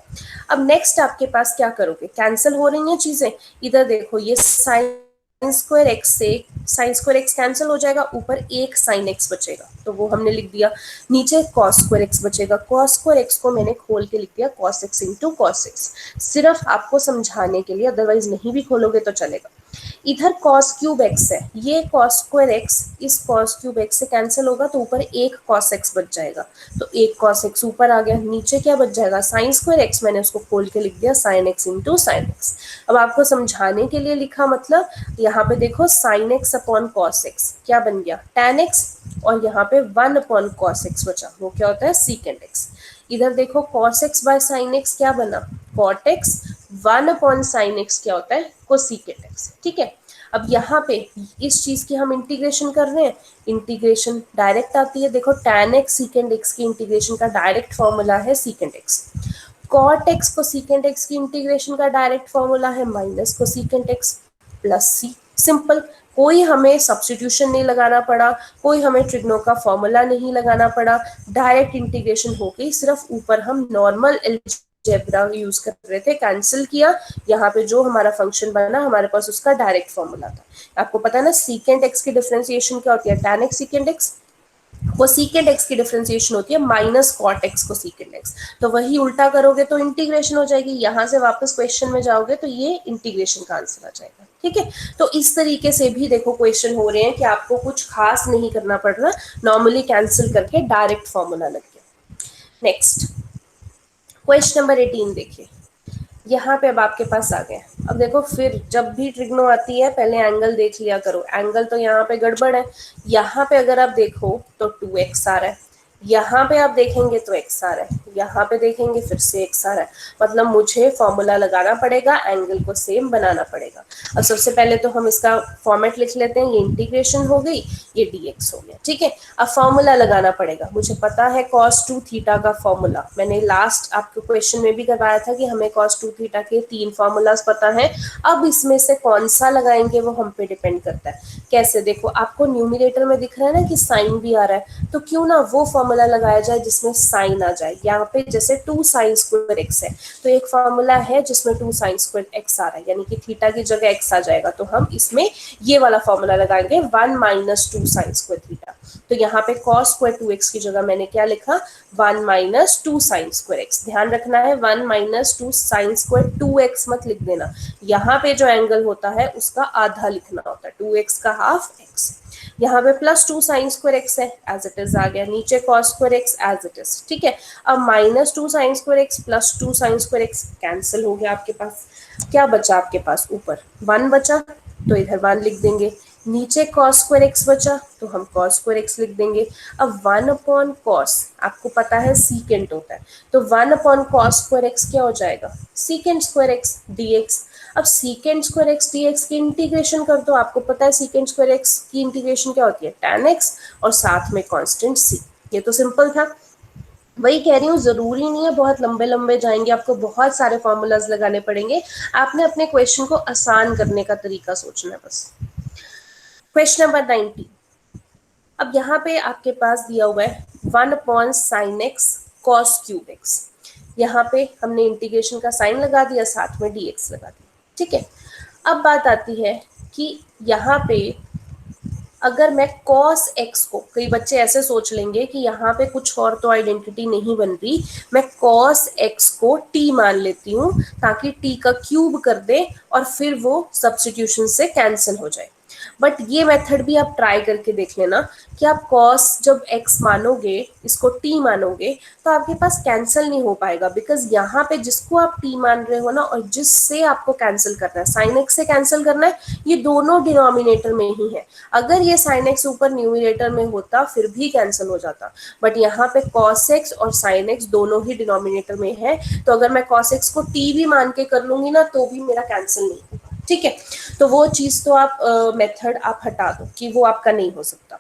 अब नेक्स्ट आपके पास क्या करोगे, कैंसिल हो रही हैं चीजें। इधर देखो ये साइन स्क्वायर एक्स से साइन स्क्वायर एक्स कैंसिल हो जाएगा, ऊपर एक साइन एक्स बचेगा, तो वो हमने लिख दिया। नीचे कॉस स्क्वायर एक्स बचेगा, कॉस स्क्वायर एक्स को मैंने खोल के लिख दिया cos x into cos x, सिर्फ आपको समझाने के लिए, अदरवाइज नहीं भी खोलोगे तो चलेगा। इधर cos क्यूब एक्स है, ये cos स्क्वायर एक्स इस cos क्यूब एक्स से कैंसिल होगा, तो ऊपर एक cos एक्स बच जाएगा, तो एक cos एक्स ऊपर आ गया। नीचे क्या बच जाएगा, साइन स्क्वायर एक्स, मैंने उसको खोल के लिख दिया sine x into sine x. अब आपको समझाने के लिए लिखा, मतलब यहाँ पे देखो sine x upon cos x क्या बन गया tan एक्स, और यहाँ पे 1 अपॉन कॉस एक्स बचा, वो क्या होता है सीकेंड एक्स। इधर देखो cos x by sin x क्या बना, cot x, 1 upon sin x क्या होता है कोसिकेट x, ठीक है। अब यहाँ पे इस चीज की हम इंटीग्रेशन कर रहे हैं, इंटीग्रेशन डायरेक्ट आती है। देखो tan x सीकेंड x की इंटीग्रेशन का डायरेक्ट फॉर्मूला है सीकेंड x, cot x cosecant x की इंटीग्रेशन का डायरेक्ट फॉर्मूला है माइनस कोसिकेंड x प्लस सी। सिंपल, कोई हमें सब्स्टिट्यूशन नहीं लगाना पड़ा, कोई हमें ट्रिग्नो का फॉर्मूला नहीं लगाना पड़ा, डायरेक्ट इंटीग्रेशन हो गई। सिर्फ ऊपर हम नॉर्मल अलजेब्रा यूज कर रहे थे, कैंसिल किया, यहाँ पे जो हमारा फंक्शन बना हमारे पास उसका डायरेक्ट फॉर्मूला था। आपको पता है ना सीकेंड एक्स की डिफरेंशिएशन क्या होती है, tan x सीकेंड एक्स, वो सीकेंड एक्स की डिफरेंशिएशन होती है माइनस कॉट एक्स को सीकेंड एक्स। तो वही उल्टा करोगे तो इंटीग्रेशन हो जाएगी, यहां से वापस क्वेश्चन में जाओगे तो ये इंटीग्रेशन का आंसर आ जाएगा, ठीक है। तो इस तरीके से भी देखो क्वेश्चन हो रहे हैं कि आपको कुछ खास नहीं करना पड़ रहा, नॉर्मली कैंसिल करके डायरेक्ट फॉर्मूला लग गया। नेक्स्ट क्वेश्चन नंबर 18 देखिए, यहाँ पे अब आपके पास आ गए। अब देखो फिर जब भी ट्रिग्नो आती है पहले एंगल देख लिया करो, एंगल तो यहाँ पे गड़बड़ है। यहाँ पे अगर आप देखो तो 2x आ रहा है, यहाँ पे आप देखेंगे तो x आ रहा है, यहाँ पे देखेंगे फिर से x आ रहा है। मतलब मुझे फॉर्मूला लगाना पड़ेगा, एंगल को सेम बनाना पड़ेगा। अब सबसे पहले तो हम इसका फॉर्मेट लिख लेते हैं, ये इंटीग्रेशन हो गई, ये dx हो गया, ठीक है। अब फॉर्मूला लगाना पड़ेगा, मुझे पता है cos 2 थीटा का फॉर्मूला, मैंने लास्ट आपके क्वेश्चन में भी करवाया था कि हमें cos 2 थीटा के 3 फॉर्मूलाज पता है। अब इसमें से कौन सा लगाएंगे वो हम पे डिपेंड करता है। कैसे, देखो आपको न्यूमिनेटर में दिख रहा है ना कि साइन भी आ रहा है, तो क्यों ना वो फॉर्मूला लगाया जाए जिसमें साइन आ जाए। यहाँ पे जैसे 2 साइन स्क्वायर एक्स है, तो एक फॉर्मूला है जिसमें 2 साइन स्क्वायर एक्स आ रहा है, यानी कि थीटा की जगह एक्स आ जाएगा, तो हम इसमें ये वाला फॉर्मूला लगाएंगे 1 माइनस 2 साइन स्क्वायर थीटा। तो यहाँ पे cos स्क्वायर 2x की जगह मैंने क्या लिखा, 1 माइनस 2 साइन स्क्वायर एक्स। ध्यान रखना है 1 माइनस 2 साइन स्क्वायर 2x मत लिख देना, यहाँ पे जो एंगल होता है उसका आधा लिखना होता है, 2x का हाफ x। यहाँ पे प्लस 2 साइन स्क्वायर एक्स है, एज इट इज आ गया, नीचे cos square x as it is, ठीक है। अब minus 2 sine square x plus 2 sine square x cancel हो गया, आपके पास क्या बचा, आपके पास ऊपर 1 बचा, तो इधर 1 लिख देंगे। नीचे cos स्क्वायर एक्स बचा, तो हम cos स्क्वायर एक्स लिख देंगे। अब 1 अपॉन cos, आपको पता है सीकेंट होता है, तो 1 अपॉन cos स्क्वायर एक्स क्या हो जाएगा, सीकेंट स्क्वायर एक्स dx। अब सीकेंट स्क्वायर एक्स dx की इंटीग्रेशन कर दो, आपको पता है सीकेंट स्क्वायर एक्स की इंटीग्रेशन क्या होती है, tan x और साथ में कांस्टेंट c। ये तो सिंपल था, वही कह रही हूँ, जरूरी नहीं है बहुत लंबे लंबे जाएंगे, आपको बहुत सारे फॉर्मूलाज लगाने पड़ेंगे। आपने अपने क्वेश्चन को आसान करने का तरीका सोचना है बस। Question number 19। अब यहाँ पे आपके पास दिया हुआ है 1/sin x cos cube x। यहाँ पे हमने इंटीग्रेशन का साइन लगा दिया, साथ में dx लगा दिया, ठीक है। अब बात आती है कि यहाँ पे अगर मैं cos x को, कई बच्चे ऐसे सोच लेंगे कि यहाँ पे कुछ और तो आइडेंटिटी नहीं बन रही, मैं cos x को t मान लेती हूँ ताकि t का क्यूब कर दे और फिर वो सब्स्टिट्यूशन से कैंसिल हो जाए। बट ये मेथड भी आप ट्राई करके देख लेना कि आप cos जब x मानोगे, इसको t मानोगे, तो आपके पास कैंसिल नहीं हो पाएगा, बिकॉज यहाँ पे जिसको आप t मान रहे हो ना और जिससे आपको कैंसिल करना है, sin x से कैंसिल करना है, ये दोनों डिनोमिनेटर में ही है। अगर ये sin x ऊपर न्यूमिनेटर में होता फिर भी कैंसिल हो जाता, बट यहाँ पे cos x और sin x दोनों ही डिनोमिनेटर में है, तो अगर मैं cos x को t भी मान के कर लूंगी ना तो भी मेरा कैंसिल नहीं होगा, ठीक है। तो वो चीज तो आप मेथड आप हटा दो कि वो आपका नहीं हो सकता।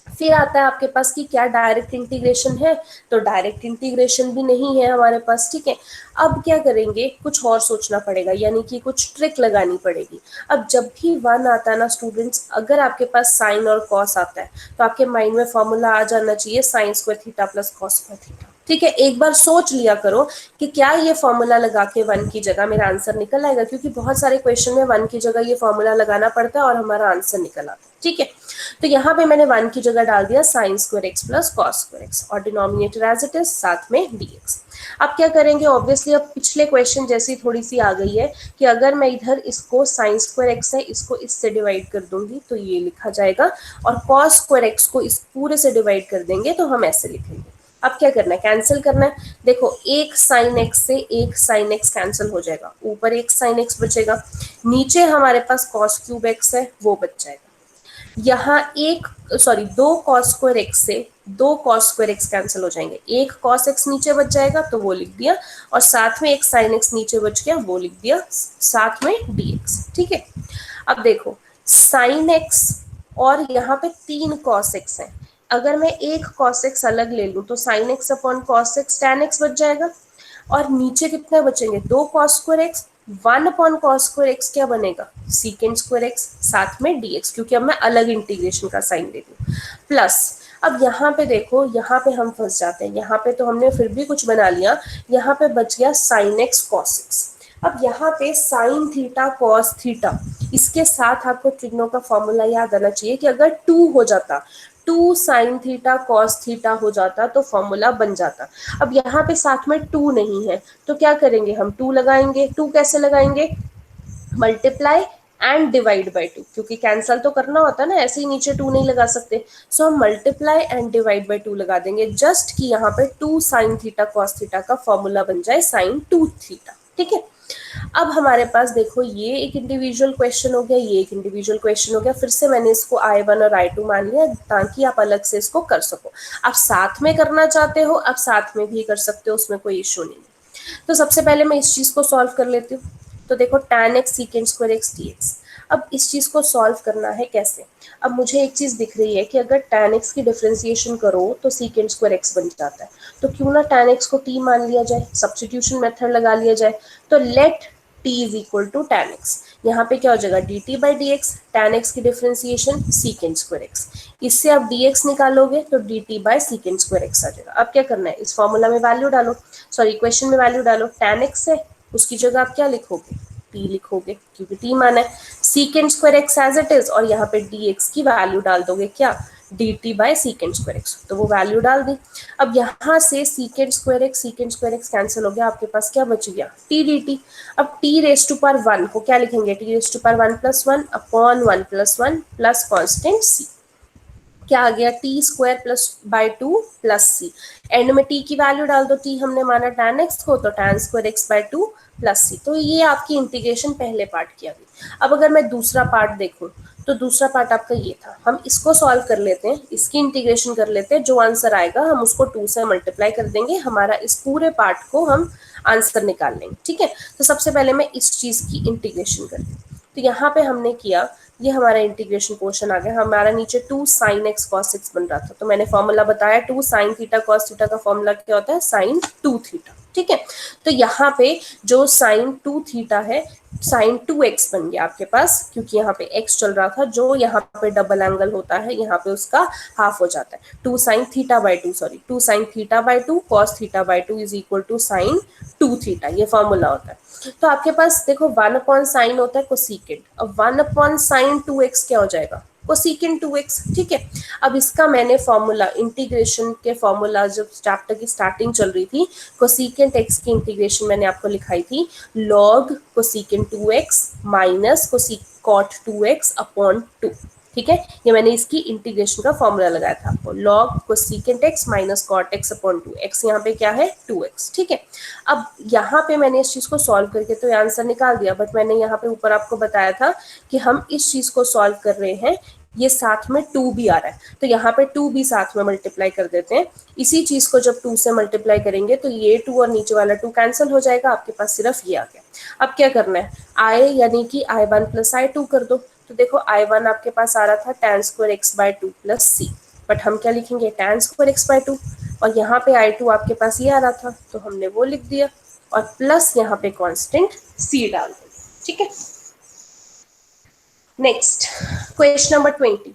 फिर आता है आपके पास कि क्या डायरेक्ट इंटीग्रेशन है, तो डायरेक्ट इंटीग्रेशन भी नहीं है हमारे पास, ठीक है। अब क्या करेंगे, कुछ और सोचना पड़ेगा, यानी कि कुछ ट्रिक लगानी पड़ेगी। अब जब भी वन आता है ना स्टूडेंट्स, अगर आपके पास साइन और कॉस आता है तो आपके माइंड में फॉर्मूला आ जाना चाहिए sine square theta plus cos square theta, ठीक है। एक बार सोच लिया करो कि क्या ये फॉर्मूला लगा के वन की जगह मेरा आंसर निकल आएगा, क्योंकि बहुत सारे क्वेश्चन में वन की जगह ये फॉर्मूला लगाना पड़ता है और हमारा आंसर निकल आता है, ठीक है। तो यहाँ पे मैंने वन की जगह डाल दिया sign square x plus cos square x और डिनोमिनेटर एज इट इज, साथ में dx। अब क्या करेंगे, ऑब्वियसली अब पिछले क्वेश्चन जैसी थोड़ी सी आ गई है कि अगर मैं इधर इसको साइन स्क्वायर एक्स है इसको इससे डिवाइड कर दूंगी तो ये लिखा जाएगा, और कॉस स्क्वायर एक्स को इस पूरे से डिवाइड कर देंगे तो हम ऐसे लिखेंगे। अब क्या करना है, कैंसिल करना है। देखो एक साइन एक्स से एक साइन एक्स कैंसिल हो जाएगा, ऊपर एक साइन एक्स बचेगा, नीचे हमारे पास कॉस क्यूब एक्स है वो बच जाएगा। यहाँ दो कॉस स्क्वायर एक्स से दो कॉस स्क्वायर एक्स कैंसिल हो जाएंगे, एक कॉस एक्स नीचे बच जाएगा तो वो लिख दिया, और साथ में एक साइन एक्स नीचे बच गया वो लिख दिया, साथ में dx, ठीक है। अब देखो साइन एक्स और यहाँ पे तीन कॉस एक्स है, अगर मैं एक कॉस एक्स अलग ले लूँ तो sine x upon cos x tan x बच जाएगा, और नीचे कितने बचेंगे, दो cos square x, one upon cos square x क्या बनेगा, सीकेंड स्क्वायर एक्स, साथ में dx, क्योंकि अब मैं अलग इंटीग्रेशन का साइन दे दूँ, प्लस। अब यहाँ पे देखो, यहाँ पे हम फंस जाते हैं, यहाँ पे तो हमने फिर भी कुछ बना लिया, यहाँ पे बच गया साइन एक्स कॉस एक्स। अब यहाँ पे साइन थीटा कॉस थीटा, इसके साथ आपको ट्रिग्नो का फॉर्मूला याद आना चाहिए कि अगर 2 हो जाता, 2 साइन थीटा कॉस थीटा हो जाता तो फॉर्मूला बन जाता। अब यहाँ पे साथ में 2 नहीं है तो क्या करेंगे, हम 2 लगाएंगे। 2 कैसे लगाएंगे, मल्टीप्लाई एंड डिवाइड बाई 2, क्योंकि कैंसल तो करना होता है ना, ऐसे ही नीचे 2 नहीं लगा सकते, सो हम मल्टीप्लाई एंड डिवाइड बाई 2 लगा देंगे, जस्ट कि यहाँ पे 2 साइन थीटा कॉस थीटा का फॉर्मूला बन जाए साइन 2 थीटा, ठीक है। अब हमारे पास देखो ये एक इंडिविजुअल क्वेश्चन हो गया, ये एक इंडिविजुअल क्वेश्चन हो गया, फिर से मैंने इसको I1 और I2 मान लिया ताकि आप अलग से इसको कर सको। आप साथ में करना चाहते हो आप साथ में भी कर सकते हो, उसमें कोई इश्यू नहीं है। तो सबसे पहले मैं इस चीज को सॉल्व कर लेती हूँ। तो देखो tan x सीकेंड square x dx। अब इस चीज को सॉल्व करना है कैसे, अब मुझे एक चीज दिख रही है कि अगर tan x की डिफरेंशिएशन करो तो सीकेंड स्क्वायर एक्स बन जाता है, तो क्यों ना tan x को t मान लिया जाए, सब्स्टिट्यूशन मेथड लगा लिया जाए। तो let t is equal to tan x, यहाँ पे क्या हो जाएगा dt by D x, tan x की डिफरेंशिएशन सीकेंड स्क्वायर एक्स, इससे आप dx निकालोगे तो dt by secant square x आ जाएगा। अब क्या करना है, इस फॉर्मूला में वैल्यू डालो, सॉरी इक्वेशन में वैल्यू डालो, tan x है उसकी जगह आप क्या लिखोगे, t लिखोगे, क्योंकि t माना है, secant square x as it is, और यहाँ पे dx की वैल्यू डाल दोगे क्या, dt by secant square x, तो वो वैल्यू डाल दी। अब यहाँ से सीकेंड स्क्वायर एक्स कैंसिल हो गया, आपके पास क्या बच गया, t dt। अब t रेस टू पावर 1 को क्या लिखेंगे, t raise to power 1 plus 1 upon 1 plus 1 plus constant c, क्या आ गया, t square plus by 2 plus c, end में टी की वैल्यू डाल दो, टी हमने माना tan x को तो tan square x by 2 plus C. तो ये आपकी इंटीग्रेशन पहले पार्ट की आ गई। अब अगर मैं दूसरा पार्ट देखूं तो दूसरा पार्ट आपका ये था, हम इसको सॉल्व कर लेते हैं, इसकी इंटीग्रेशन कर लेते हैं, जो आंसर आएगा हम उसको 2 से मल्टीप्लाई कर देंगे, हमारा इस पूरे पार्ट को हम आंसर निकाल लेंगे, ठीक है। तो सबसे पहले मैं इस चीज की इंटीग्रेशन कर दूँ, तो यहाँ पे हमने किया ये हमारा इंटीग्रेशन पोर्शन आ गया। हमारा नीचे 2 sin x cos x बन रहा था, तो मैंने फॉर्मूला बताया 2 sin थीटा cos थीटा का फॉर्मूला क्या होता है, sin 2 थीटा। ठीक है, तो यहाँ पे जो sin 2 थीटा है sin 2x बन गया आपके पास, क्योंकि यहाँ पे x चल रहा था, जो यहाँ पे डबल एंगल होता है यहाँ पे उसका हाफ हो जाता है। 2 sin theta by 2, sorry 2 sin theta by 2 cos theta by 2 is equal to sin 2 theta, ये फॉर्मूला होता है। तो आपके पास देखो 1 अपॉन साइन होता है कोसिकेंट, अब 1 अपॉन साइन 2x क्या हो जाएगा, कोसिकेंट 2x। ठीक है, अब इसका मैंने फॉर्मूला इंटीग्रेशन के फॉर्मूला जब चैप्टर की स्टार्टिंग चल रही थी, कोसिकेंट x की इंटीग्रेशन मैंने आपको लिखाई थी log cosecant 2x minus cosec cot 2x upon 2। ठीक है, ये मैंने इसकी इंटीग्रेशन का फॉर्मूला लगाया था आपको, log cosecant x minus cot x upon 2, x यहाँ पे क्या है 2x। ठीक है, अब यहाँ पे मैंने इस चीज को सॉल्व करके तो आंसर निकाल दिया, बट मैंने यहाँ पे ऊपर आपको बताया था कि हम इस चीज को सॉल्व कर रहे हैं, ये साथ में 2 भी आ रहा है, तो यहाँ पे 2 भी साथ में मल्टीप्लाई कर देते हैं। इसी चीज को जब 2 से मल्टीप्लाई करेंगे तो ये 2 और नीचे वाला 2 कैंसिल हो जाएगा, आपके पास सिर्फ ये आ गया। अब क्या करना है, i यानी कि i1 प्लस i2 कर दो। तो देखो i1 आपके पास आ रहा था tan square x by 2 plus सी, बट हम क्या लिखेंगे tan स्क्वायर x बाय 2, और यहाँ पे i2 आपके पास ये आ रहा था तो हमने वो लिख दिया, और प्लस यहाँ पे कांस्टेंट c डाल देंगे। ठीक है, next question number 20।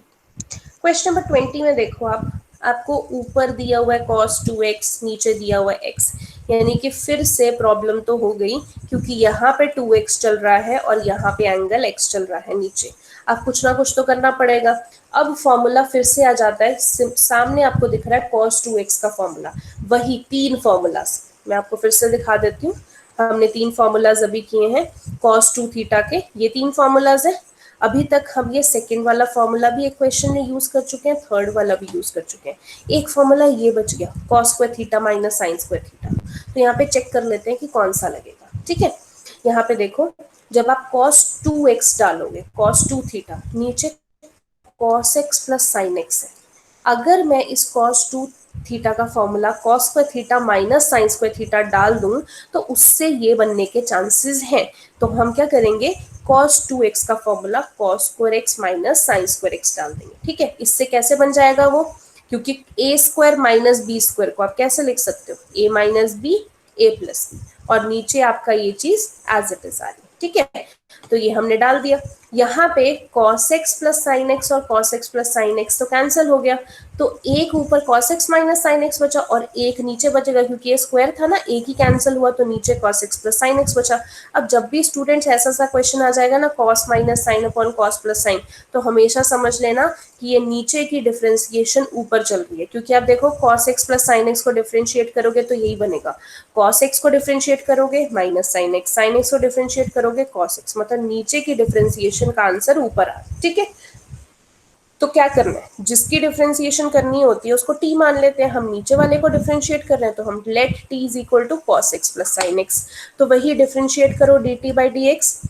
Question number 20 में देखो आप, आपको ऊपर दिया हुआ है cos 2x, नीचे दिया हुआ है x, यानी कि फिर से प्रॉब्लम तो हो गई, क्योंकि यहाँ पे 2x चल रहा है और यहाँ पे एंगल x चल रहा है नीचे, अब कुछ ना कुछ तो करना पड़ेगा। अब फॉर्मूला फिर से आ जाता है, सामने आपको दिख रहा है cos 2x का फॉर्मूला, वही 3 फॉर्मूलाज मैं आपको फिर से दिखा देती हूँ। हमने 3 फॉर्मूलाज अभी किए हैं cos 2 थीटा के, ये 3 फॉर्मूलाज है। अभी तक हम ये सेकंड वाला फॉर्मूला भी एक क्वेश्चन में यूज कर चुके हैं, थर्ड वाला भी यूज कर चुके हैं, एक फॉर्मूला ये बच गया cos square theta minus sine square theta. तो यहाँ पे चेक कर लेते हैं कि कौन सा लगेगा। ठीक है, यहाँ पे देखो, जब आप cos 2x डालोगे, cos 2 थीटा, नीचे cos x plus sign x है, अगर मैं इस cos 2 थीटा का formula cos square theta minus sine square theta डाल दूं तो उससे ये बनने के चांसेस हैं। तो हम क्या करेंगे, cos 2x का formula cos square x minus sine square x डाल देंगे। ठीक है, इससे कैसे बन जाएगा वो, क्योंकि a square minus b square को आप कैसे लिख सकते हो, a minus b a plus b, और नीचे आपका ये चीज एज इट इज आ रही है। ठीक है, तो ये हमने डाल दिया। यहाँ पे cos x plus sine x और cos x plus sine x तो कैंसिल हो गया, तो एक ऊपर cos x minus sine x बचा और एक नीचे बचेगा, क्योंकि ये स्क्वायर था ना, एक ही कैंसिल हुआ तो नीचे cos x plus sine x बचा। अब जब भी स्टूडेंट्स ऐसा सा क्वेश्चन आ जाएगा ना cos minus sine upon cos plus sign, तो हमेशा समझ लेना कि ये नीचे की डिफरेंशिएशन ऊपर चल रही है, क्योंकि आप देखो cos x plus sine x को डिफरेंशिएट करोगे तो यही बनेगा, cos x को डिफरेंशिएट करोगे माइनस साइन एक्स को डिफरेंशिएट करोगे cos x, मतलब नीचे की डिफरेंशिएशन का आंसर ऊपर आ। ठीक है, तो क्या करना है, जिसकी डिफरेंशिएशन करनी होती है उसको t मान लेते हैं, हम नीचे वाले को डिफरेंशिएट कर रहे हैं तो हम let t is equal to cos x plus sine x, तो वही डिफरेंशिएट करो dt by D x.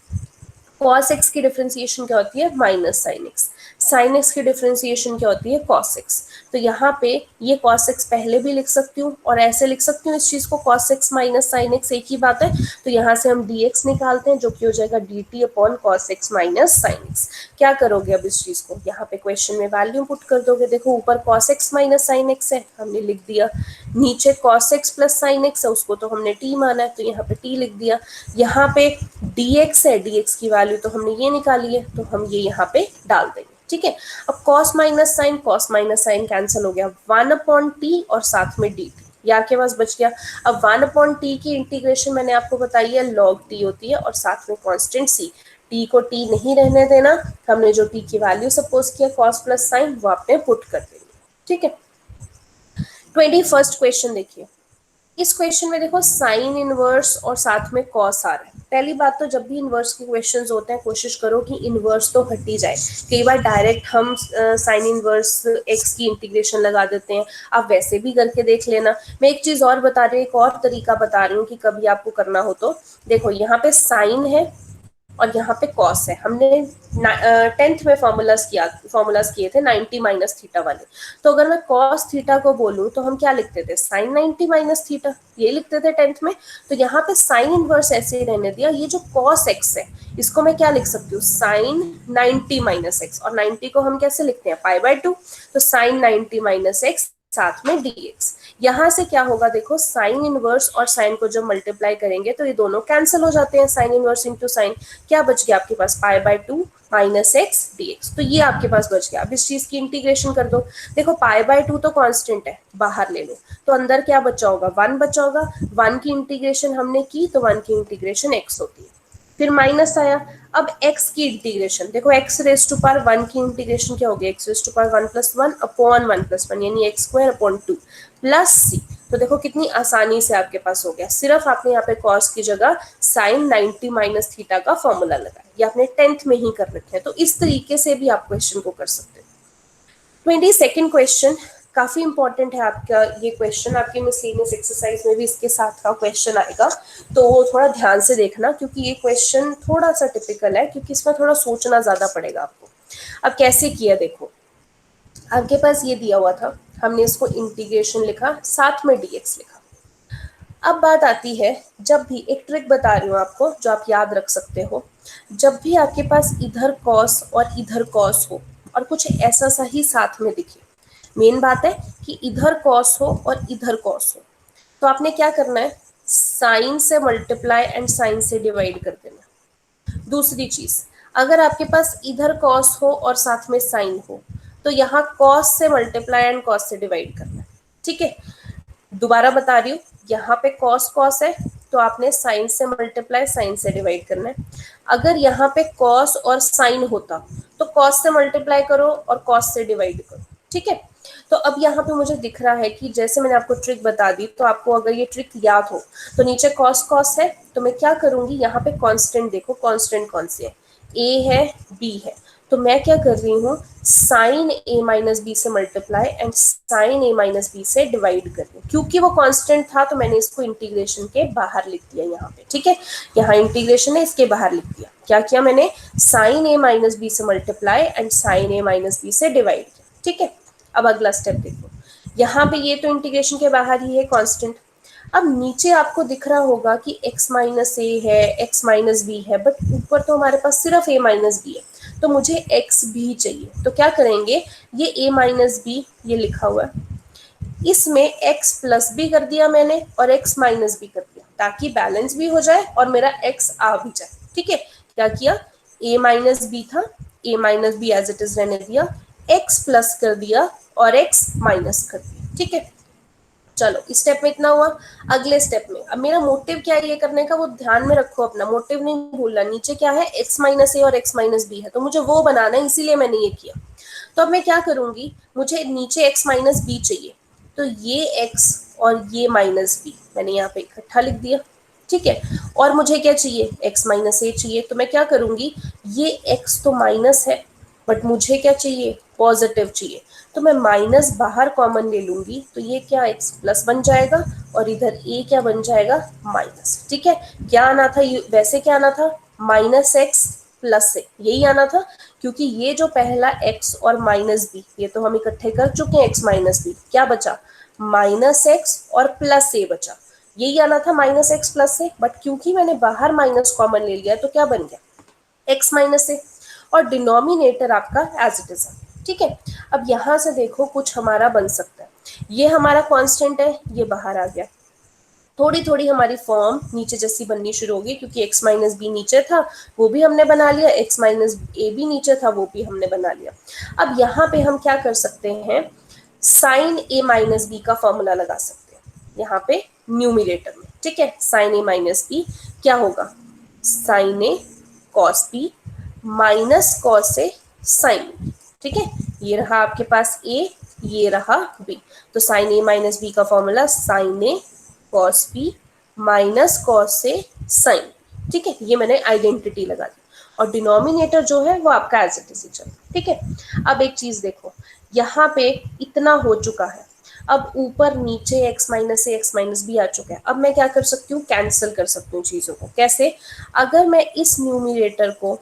cos x की डिफरेंशिएशन क्या होती है, minus sine x, sine x की डिफरेंशिएशन क्या होती है, cos x। तो यहाँ पे ये cos x पहले भी लिख सकती हूँ और ऐसे लिख सकती हूँ इस चीज को cos x minus sine x, एक ही बात है। तो यहाँ से हम dx निकालते हैं जो कि हो जाएगा dt upon cos x minus sine x. क्या करोगे अब इस चीज को, यहाँ पे क्वेश्चन में वैल्यू पुट कर दोगे, देखो ऊपर cos x minus sine x है हमने लिख दिया, नीचे cos x plus sine x है उसको तो हमने t माना है तो यहाँ पे t लिख दिया, यहाँ पे dx है, dx की वैल्यू तो हमने ये निकाली है तो हम ये यहाँ पे डाल देंगे। ठीक है, अब cos माइनस साइन कैंसिल हो गया, 1 अपॉन टी और साथ में dt, ये आपके पास बच गया। अब 1 अपॉन टी की इंटीग्रेशन मैंने आपको बताई है log t होती है और साथ में कांस्टेंट c, t को t नहीं रहने देना, हमने जो t की वैल्यू सपोज किया cos प्लस साइन वो आपने पुट कर देंगे। ठीक है, 21st क्वेश्चन देखिए, इस क्वेश्चन में देखो साइन इनवर्स और साथ में कॉस आ रहा है। पहली बात तो जब भी इनवर्स के क्वेश्चंस होते हैं कोशिश करो कि इनवर्स तो हट ही जाए, कई बार डायरेक्ट हम साइन इनवर्स एक्स की इंटीग्रेशन लगा देते हैं, आप वैसे भी करके देख लेना। मैं एक चीज और बता रही हूँ, एक और तरीका बता रही हूँ कि कभी आपको करना हो तो देखो, यहाँ पे साइन है और यहाँ पे कॉस है। हमने 10th में फॉर्मूलाज किए थे 90 माइनस थीटा वाले। तो अगर मैं कॉस थीटा को बोलूँ तो हम क्या लिखते थे, साइन 90 माइनस थीटा, ये लिखते थे 10th में। तो यहाँ पे साइन इनवर्स ऐसे ही रहने दिया। ये जो कॉस एक्स है इसको मैं क्या लिख सकती हूँ, साइन 90 माइनस एक्स, और 90 को हम कैसे लिखते हैं, पाई/2। तो साइन 90 माइनस एक्स साथ में dx। यहां से क्या होगा देखो, साइन इनवर्स और साइन को जब मल्टीप्लाई करेंगे तो ये दोनों कैंसिल हो जाते हैं, साइन इनवर्स इंटू साइन। क्या बच गया आपके पास, पाई/2 माइनस एक्स dx। तो ये आपके पास बच गया। अब इस चीज की इंटीग्रेशन कर दो। देखो पाई/2 तो कांस्टेंट है, बाहर ले लो, तो अंदर क्या बचा होगा, 1 बचा होगा। 1 की इंटीग्रेशन हमने की तो 1 की इंटीग्रेशन x होती है, फिर माइनस आया। अब x की इंटीग्रेशन देखो, x रेज टू पावर 1 की इंटीग्रेशन क्या होगी, x raise to power 1 plus 1 upon 1 plus 1, यानी x square upon 2 plus c। तो देखो कितनी आसानी से आपके पास हो गया। सिर्फ आपने यहाँ पे cos की जगह साइन 90 माइनस थीटा का फॉर्मूला लगाया। ये आपने 10th में ही कर रखे हैं। तो इस तरीके से भी आप क्वेश्चन को कर सकते हो। 22nd क्वेश्चन काफी इंपॉर्टेंट है आपका ये क्वेश्चन, आपके मिसलेनियस एक्सरसाइज में भी इसके साथ का क्वेश्चन आएगा, तो थोड़ा ध्यान से देखना क्योंकि ये क्वेश्चन थोड़ा सा टिपिकल है, क्योंकि इसमें थोड़ा सोचना ज्यादा पड़ेगा आपको। अब कैसे किया देखो, आपके पास ये दिया हुआ था, हमने इसको इंटीग्रेशन लिखा, साथ में dx लिखा। अब बात आती है, जब भी एक ट्रिक बता रही हूँ आपको जो आप याद रख सकते हो, जब भी आपके पास इधर cos और इधर cos हो और कुछ ऐसा सा ही साथ में दिखे, मेन बात है कि इधर cos हो और इधर cos हो, तो आपने क्या करना है, साइन से मल्टीप्लाई एंड साइन से डिवाइड कर देना। दूसरी चीज, अगर आपके पास इधर cos हो और साथ में साइन हो तो यहाँ cos से मल्टीप्लाई एंड cos से डिवाइड करना है, ठीक है। दोबारा बता रही हूँ, यहाँ पे cos cos है तो आपने साइन से मल्टीप्लाई साइन से डिवाइड करना है। अगर यहाँ पे cos और साइन होता तो cos से मल्टीप्लाई करो और cos से डिवाइड करो, ठीक है। तो अब यहाँ पे मुझे दिख रहा है कि जैसे मैंने आपको ट्रिक बता दी, तो आपको अगर ये ट्रिक याद हो तो नीचे cos cos है, तो मैं क्या करूंगी, यहाँ पे कांस्टेंट देखो, कांस्टेंट कौन से है, a है b है, तो मैं क्या कर रही हूँ, साइन a माइनस बी से multiply and sine a minus b से डिवाइड कर रही हूँ। क्योंकि वो कांस्टेंट था तो मैंने इसको इंटीग्रेशन के बाहर लिख दिया यहाँ पे, ठीक है। यहाँ इंटीग्रेशन है, इसके बाहर लिख दिया। क्या किया मैंने, साइन a माइनस बी से multiply and sine a minus b से डिवाइड किया, ठीक है। अब अगला स्टेप देखो, यहाँ पे ये तो इंटीग्रेशन के बाहर ही है कांस्टेंट। अब नीचे आपको दिख रहा होगा कि x माइनस ए है, x माइनस बी है, बट ऊपर तो हमारे पास सिर्फ a माइनस बी है, तो मुझे x भी चाहिए। तो क्या करेंगे, ये a माइनस बी ये लिखा हुआ है, इसमें x प्लस भी कर दिया मैंने और x माइनस भी कर दिया, ताकि बैलेंस भी हो जाए और मेरा x आ भी जाए, ठीक है। क्या किया, a माइनस बी था, a minus b as it is रहने दिया, x प्लस कर दिया और x माइनस कर दिया, ठीक है। चलो इस स्टेप में इतना हुआ। अगले स्टेप में अब मेरा मोटिव क्या है ये करने का, वो ध्यान में रखो, अपना मोटिव नहीं भूलना। नीचे क्या है, x माइनस ए और x माइनस बी है, तो मुझे वो बनाना है, इसीलिए मैंने ये किया। तो अब मैं क्या करूंगी, मुझे नीचे x माइनस बी चाहिए, तो ये x और ये माइनस बी मैंने यहाँ पे इकट्ठा लिख दिया, ठीक है। और मुझे क्या चाहिए, x माइनस ए चाहिए, तो मैं क्या करूंगी, ये x तो माइनस है बट मुझे क्या चाहिए, पॉजिटिव चाहिए, तो मैं माइनस बाहर कॉमन ले लूंगी, तो ये क्या x प्लस बन जाएगा और इधर a क्या बन जाएगा, माइनस, ठीक है। क्या आना था, वैसे क्या आना था, माइनस एक्स प्लस से, यही आना था, क्योंकि ये जो पहला x और माइनस बी ये तो हम इकट्ठे कर चुके हैं, x माइनस बी, क्या बचा, माइनस एक्स और प्लस ए बचा, यही आना था माइनस एक्स प्लस से, बट क्योंकि मैंने बाहर माइनस कॉमन ले लिया तो क्या बन गया, x माइनस ए, और डिनोमिनेटर आपका एज इट इज, ठीक है। अब यहां से देखो कुछ हमारा बन सकता है, ये हमारा कांस्टेंट है, ये बाहर आ गया, थोड़ी थोड़ी हमारी फॉर्म नीचे जैसी बननी शुरू होगी, क्योंकि x माइनस बी नीचे था वो भी हमने बना लिया, x माइनस ए भी नीचे था वो भी हमने बना लिया। अब यहाँ पे हम क्या कर सकते हैं, साइन a माइनस बी का फॉर्मूला लगा सकते हैं यहाँ पे न्यूमिनेटर में, ठीक है। साइन a माइनस बी क्या होगा, sine a cos b minus cos a sine, ठीक है। ये रहा आपके पास a, ये रहा b, तो साइन a माइनस बी का formula sine a cos b minus cos a sine, ठीक है। ये मैंने आइडेंटिटी लगा दी, और डिनोमिनेटर जो है वो आपका एज इट इज चल, ठीक है। अब एक चीज देखो, यहाँ पे इतना हो चुका है, अब ऊपर नीचे x माइनस ए x माइनस बी आ चुका है। अब मैं क्या कर सकती हूँ, कैंसिल कर सकती हूँ चीज़ों को। कैसे? अगर मैं इस न्यूमिनेटर को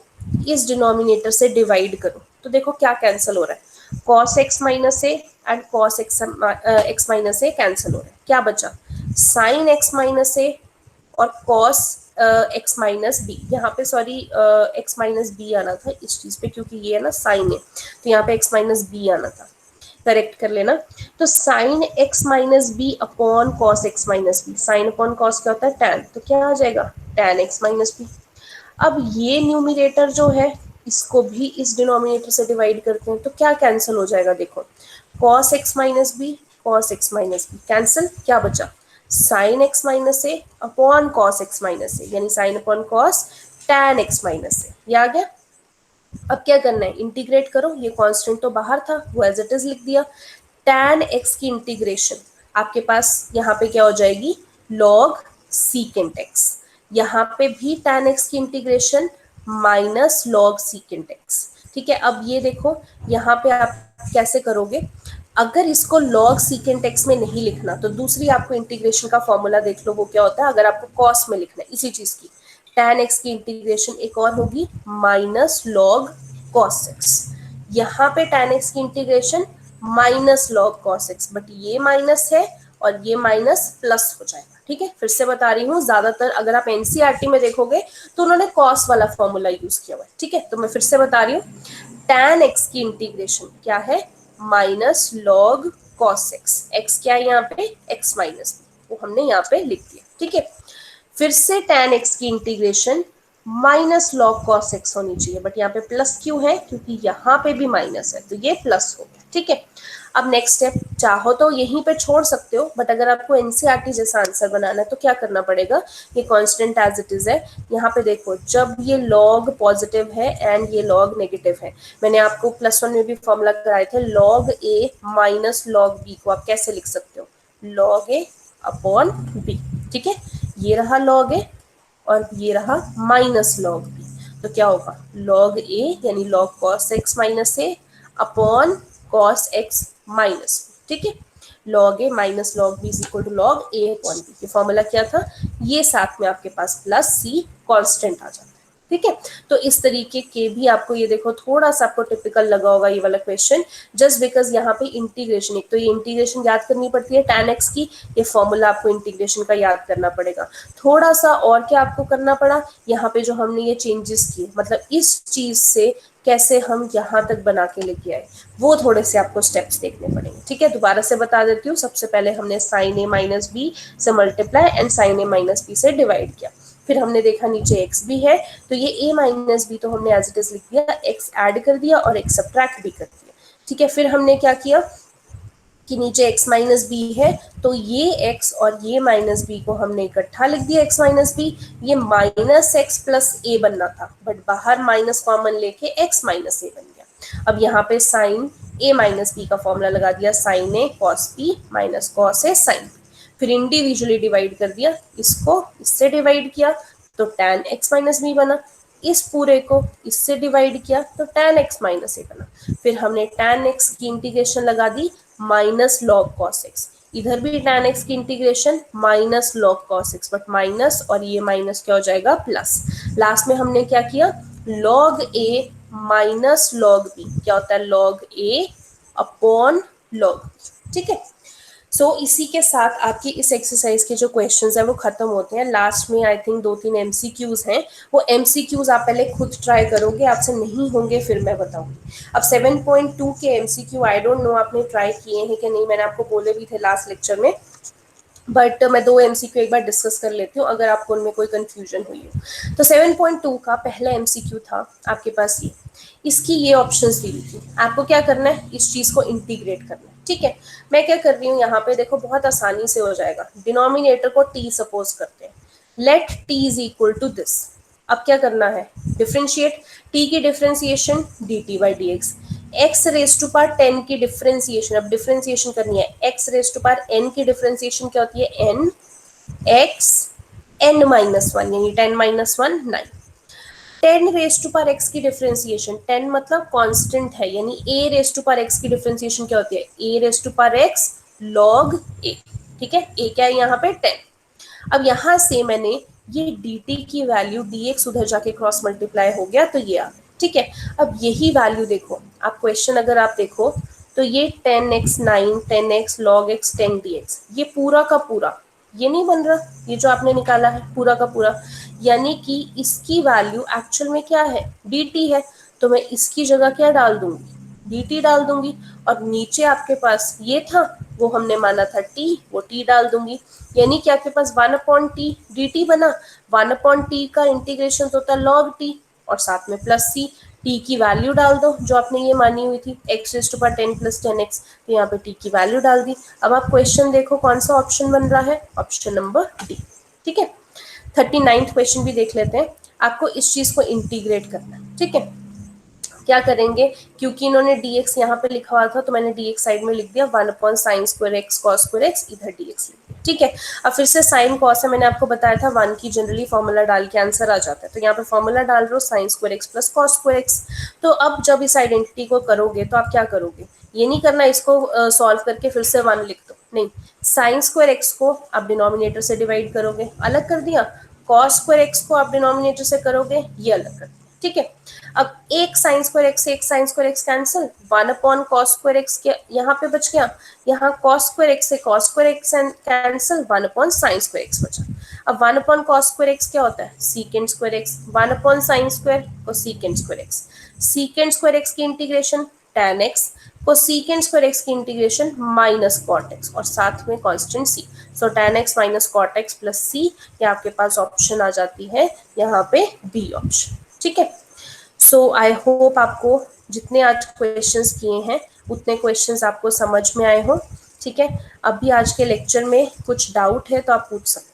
इस डिनोमिनेटर से डिवाइड करूँ तो देखो क्या कैंसिल हो रहा है, cos x minus A and cos x minus A cancel हो रहा है। क्या बचा, sin x माइनस ए और cos x माइनस बी। यहाँ पे सॉरी x माइनस बी आना था इस चीज़ पे, क्योंकि ये है ना साइन है, तो यहाँ पे x माइनस बी आना था, करेक्ट कर लेना। तो sine x minus b upon cos x minus b, sine upon cos क्या होता है, टैन, तो क्या आ जाएगा, टैन x माइनस बी। अब ये न्यूमिनेटर जो है इसको भी इस डिनोमिनेटर से डिवाइड करते हैं तो क्या कैंसिल हो जाएगा, देखो cos x minus B, cos x minus B cancel, क्या बचा, sine x minus A upon cos x minus A, यानी sine upon cos tan x minus A, ये आ गया। अब क्या करना है, इंटीग्रेट करो, ये कांस्टेंट तो बाहर था वो एज इट इज लिख दिया। tan x की इंटीग्रेशन आपके पास यहाँ पे क्या हो जाएगी, log secant x। यहाँ पे भी tan x की integration minus log secant x। ठीक है, अब ये देखो यहाँ पे आप कैसे करोगे, अगर इसको log secant x में नहीं लिखना तो दूसरी आपको इंटीग्रेशन का फॉर्मूला देख लो, वो क्या होता है, अगर आपको cos में लिखना है इसी चीज की, tan x की इंटीग्रेशन एक और होगी माइनस log cos x। यहाँ पे tan x की integration minus log cos x, but ये माइनस है और ये माइनस प्लस हो जाएगा। ठीक है, फिर से बता रही हूँ, ज्यादातर अगर आप एनसीईआरटी में देखोगे तो उन्होंने cos वाला फॉर्मूला यूज किया हुआ है। ठीक है, तो मैं फिर से बता रही हूँ, tan x की इंटीग्रेशन क्या है, minus log cos x, x क्या है यहाँ पे, x माइनस, वो हमने यहाँ पे लिख दिया। ठीक है, फिर से tan x की integration minus log cos x होनी चाहिए, बट यहाँ पे प्लस क्यों है, क्योंकि यहाँ पे भी माइनस है तो ये प्लस हो गया। ठीक है, अब नेक्स्ट स्टेप, चाहो तो यहीं पे छोड़ सकते हो, बट अगर आपको एनसीईआरटी जैसा आंसर बनाना है तो क्या करना पड़ेगा, ये कांस्टेंट एज इट इज है। यहाँ पे देखो जब ये log पॉजिटिव है एंड ये log नेगेटिव है, मैंने आपको प्लस वन में भी फॉर्मूला कराए थे, log a minus log b को आप कैसे लिख सकते हो, log a अपॉन b। ठीक है, ये रहा log a और ये रहा माइनस log b, तो क्या होगा, log a यानी log cos x minus a upon cos x minus. ठीक है, log a minus log b is equal to log a upon b। ये फॉर्मूला क्या था, ये साथ में आपके पास प्लस c कांस्टेंट आ जाता है। ठीक है, तो इस तरीके के भी आपको ये देखो थोड़ा सा आपको टिपिकल लगा होगा ये वाला क्वेश्चन, जस्ट बिकॉज यहाँ पे इंटीग्रेशन, एक तो ये इंटीग्रेशन याद करनी पड़ती है tan x की, ये फॉर्मूला आपको इंटीग्रेशन का याद करना पड़ेगा। थोड़ा सा और क्या आपको करना पड़ा, यहाँ पे जो हमने ये चेंजेस किए, मतलब इस चीज से कैसे हम यहाँ तक बना के लेके आए, वो थोड़े से आपको स्टेप्स देखने पड़ेंगे। ठीक है, दोबारा से बता देती हूँ, सबसे पहले हमने साइन ए माइनस बी से multiply and sine a minus b से डिवाइड किया, फिर हमने देखा नीचे x भी है तो ये a माइनस बी तो हमने एज इट इज लिख दिया, x ऐड कर दिया और x सब्ट्रैक्ट भी कर दिया। ठीक है, फिर हमने क्या किया कि नीचे x माइनस बी है तो ये x और ये माइनस बी को हमने इकट्ठा लिख दिया, x माइनस बी, ये माइनस एक्स प्लस ए बनना था बट बाहर माइनस कॉमन लेके x माइनस ए बन गया। अब यहाँ पे साइन a माइनस बी का फॉर्मूला लगा दिया, sign A cos b minus cos a sine B, फिर इंडिविजुअली डिवाइड कर दिया, इसको इससे डिवाइड किया तो tan x माइनस बी बना, इस पूरे को इससे डिवाइड किया तो tan x माइनस ए बना, फिर हमने tan x की इंटीग्रेशन लगा दी माइनस log cos x, इधर भी tan x की integration minus log cos x, but minus और ये माइनस क्या हो जाएगा प्लस, लास्ट में हमने क्या किया log a minus log b, क्या होता है log a upon log b। ठीक है, इसी के साथ आपकी इस एक्सरसाइज के जो क्वेश्चंस हैं वो खत्म होते हैं। लास्ट में आई थिंक 2-3 एमसीक्यूज हैं, वो एमसीक्यूज आप पहले खुद ट्राई करोगे, आपसे नहीं होंगे फिर मैं बताऊंगी। अब 7.2 के एमसीक्यू आई डोंट नो आपने ट्राई किए हैं कि नहीं, मैंने आपको बोले भी थे लास्ट लेक्चर में, बट मैं 2 एमसीक्यू एक बार डिस्कस कर लेती हूँ अगर आपको उनमें कोई कंफ्यूजन हुई हो। तो 7.2 का पहला एमसीक्यू था आपके पास ये, इसकी ये ऑप्शंस दी हुई थी, आपको क्या करना है इस चीज को इंटीग्रेट करना है। ठीक है, मैं क्या कर रही हूँ यहाँ पे देखो बहुत आसानी से हो जाएगा, डिनोमिनेटर को t सपोज करते हैं, let t is equal to this. अब क्या करना है, डिफ्रेंशिएट, t की differentiation dt by D x, x raise to power 10 की डिफ्रेंसिएशन, अब डिफ्रेंसिएशन करनी है, x raise to power n की डिफ्रेंसिएशन क्या होती है n x n minus one, यानी 10 minus one 9, 10 raise to power x की डिफरेंशिएशन, 10 मतलब कांस्टेंट है, यानी a raise to power x की डिफरेंशिएशन क्या होती है a raise to power x log a, ठीक है, a क्या है यहाँ पे 10। अब यहाँ से मैंने ये dt की वैल्यू dx उधर जाके क्रॉस मल्टीप्लाई हो गया तो ये आ गया, ठीक है। अब यही वैल्यू देखो, आप क्वेश्चन अगर आप देखो तो ये 10x 9 10x log x 10 dx, ये पूरा का पूरा ये नहीं बन रहा, ये जो आपने निकाला है पूरा का पूरा, यानी कि इसकी वैल्यू एक्चुअल में क्या है, dt है। तो मैं इसकी जगह क्या डाल दूंगी, dt डाल दूंगी, और नीचे आपके पास ये था वो हमने माना था t, वो t डाल दूंगी, यानी कि आपके पास 1/t dt बना। 1/t का इंटीग्रेशन तो होता है log t, और साथ में प्लस c, t की वैल्यू डाल दो जो आपने ये मानी हुई थी x raised to power 10 + 10x, तो यहाँ पे t की वैल्यू डाल दी। अब आप क्वेश्चन देखो कौन सा ऑप्शन बन रहा है, ऑप्शन नंबर डी, ठीक है। 39th क्वेश्चन भी देख लेते हैं। आपको इस चीज को इंटीग्रेट करना है, ठीक है। क्या करेंगे, क्योंकि इन्होंने dx यहाँ पे लिखा हुआ था तो मैंने dx साइड में लिख दिया 1/sin² x cos² x, इधर dx लिख दिया, ठीक है। अब फिर से साइन कॉस है, मैंने आपको बताया था 1 की जनरली फॉर्मूला डाल के आंसर आ जाता है, तो यहाँ पे फॉर्मूला डाल रहे हो sin² x + cos² x। तो अब जब इस आइडेंटिटी को करोगे तो आप क्या करोगे, ये नहीं करना इसको सॉल्व करके फिर से 1 लिख दो, नहीं, sin² x को आप डिनोमिनेटर से डिवाइड करोगे, अलग कर दिया, cos² x को आप डिनोमिनेटर से करोगे, ये अलग कर दिया, ठीक है। अब एक sin² x से एक sin² x cancel, 1/cos² x के यहाँ पे बच गया, यहाँ cos² x से cos² x cancel, 1/sin² x बचा। अब 1/cos² x क्या होता है, secant² x, 1/sin² cosecant² x, secant² x की integration tan x, cosecant² x की इंटीग्रेशन -cot x, और साथ में कांस्टेंट c। सो tan x - cot x + c, ये आपके पास ऑप्शन आ जाती है यहाँ पे बी ऑप्शन, ठीक है। सो आई होप आपको जितने आज क्वेश्चंस किए हैं उतने क्वेश्चंस आपको समझ में आए हो, ठीक है। अभी आज के लेक्चर में कुछ डाउट है तो आप पूछ सकते हैं।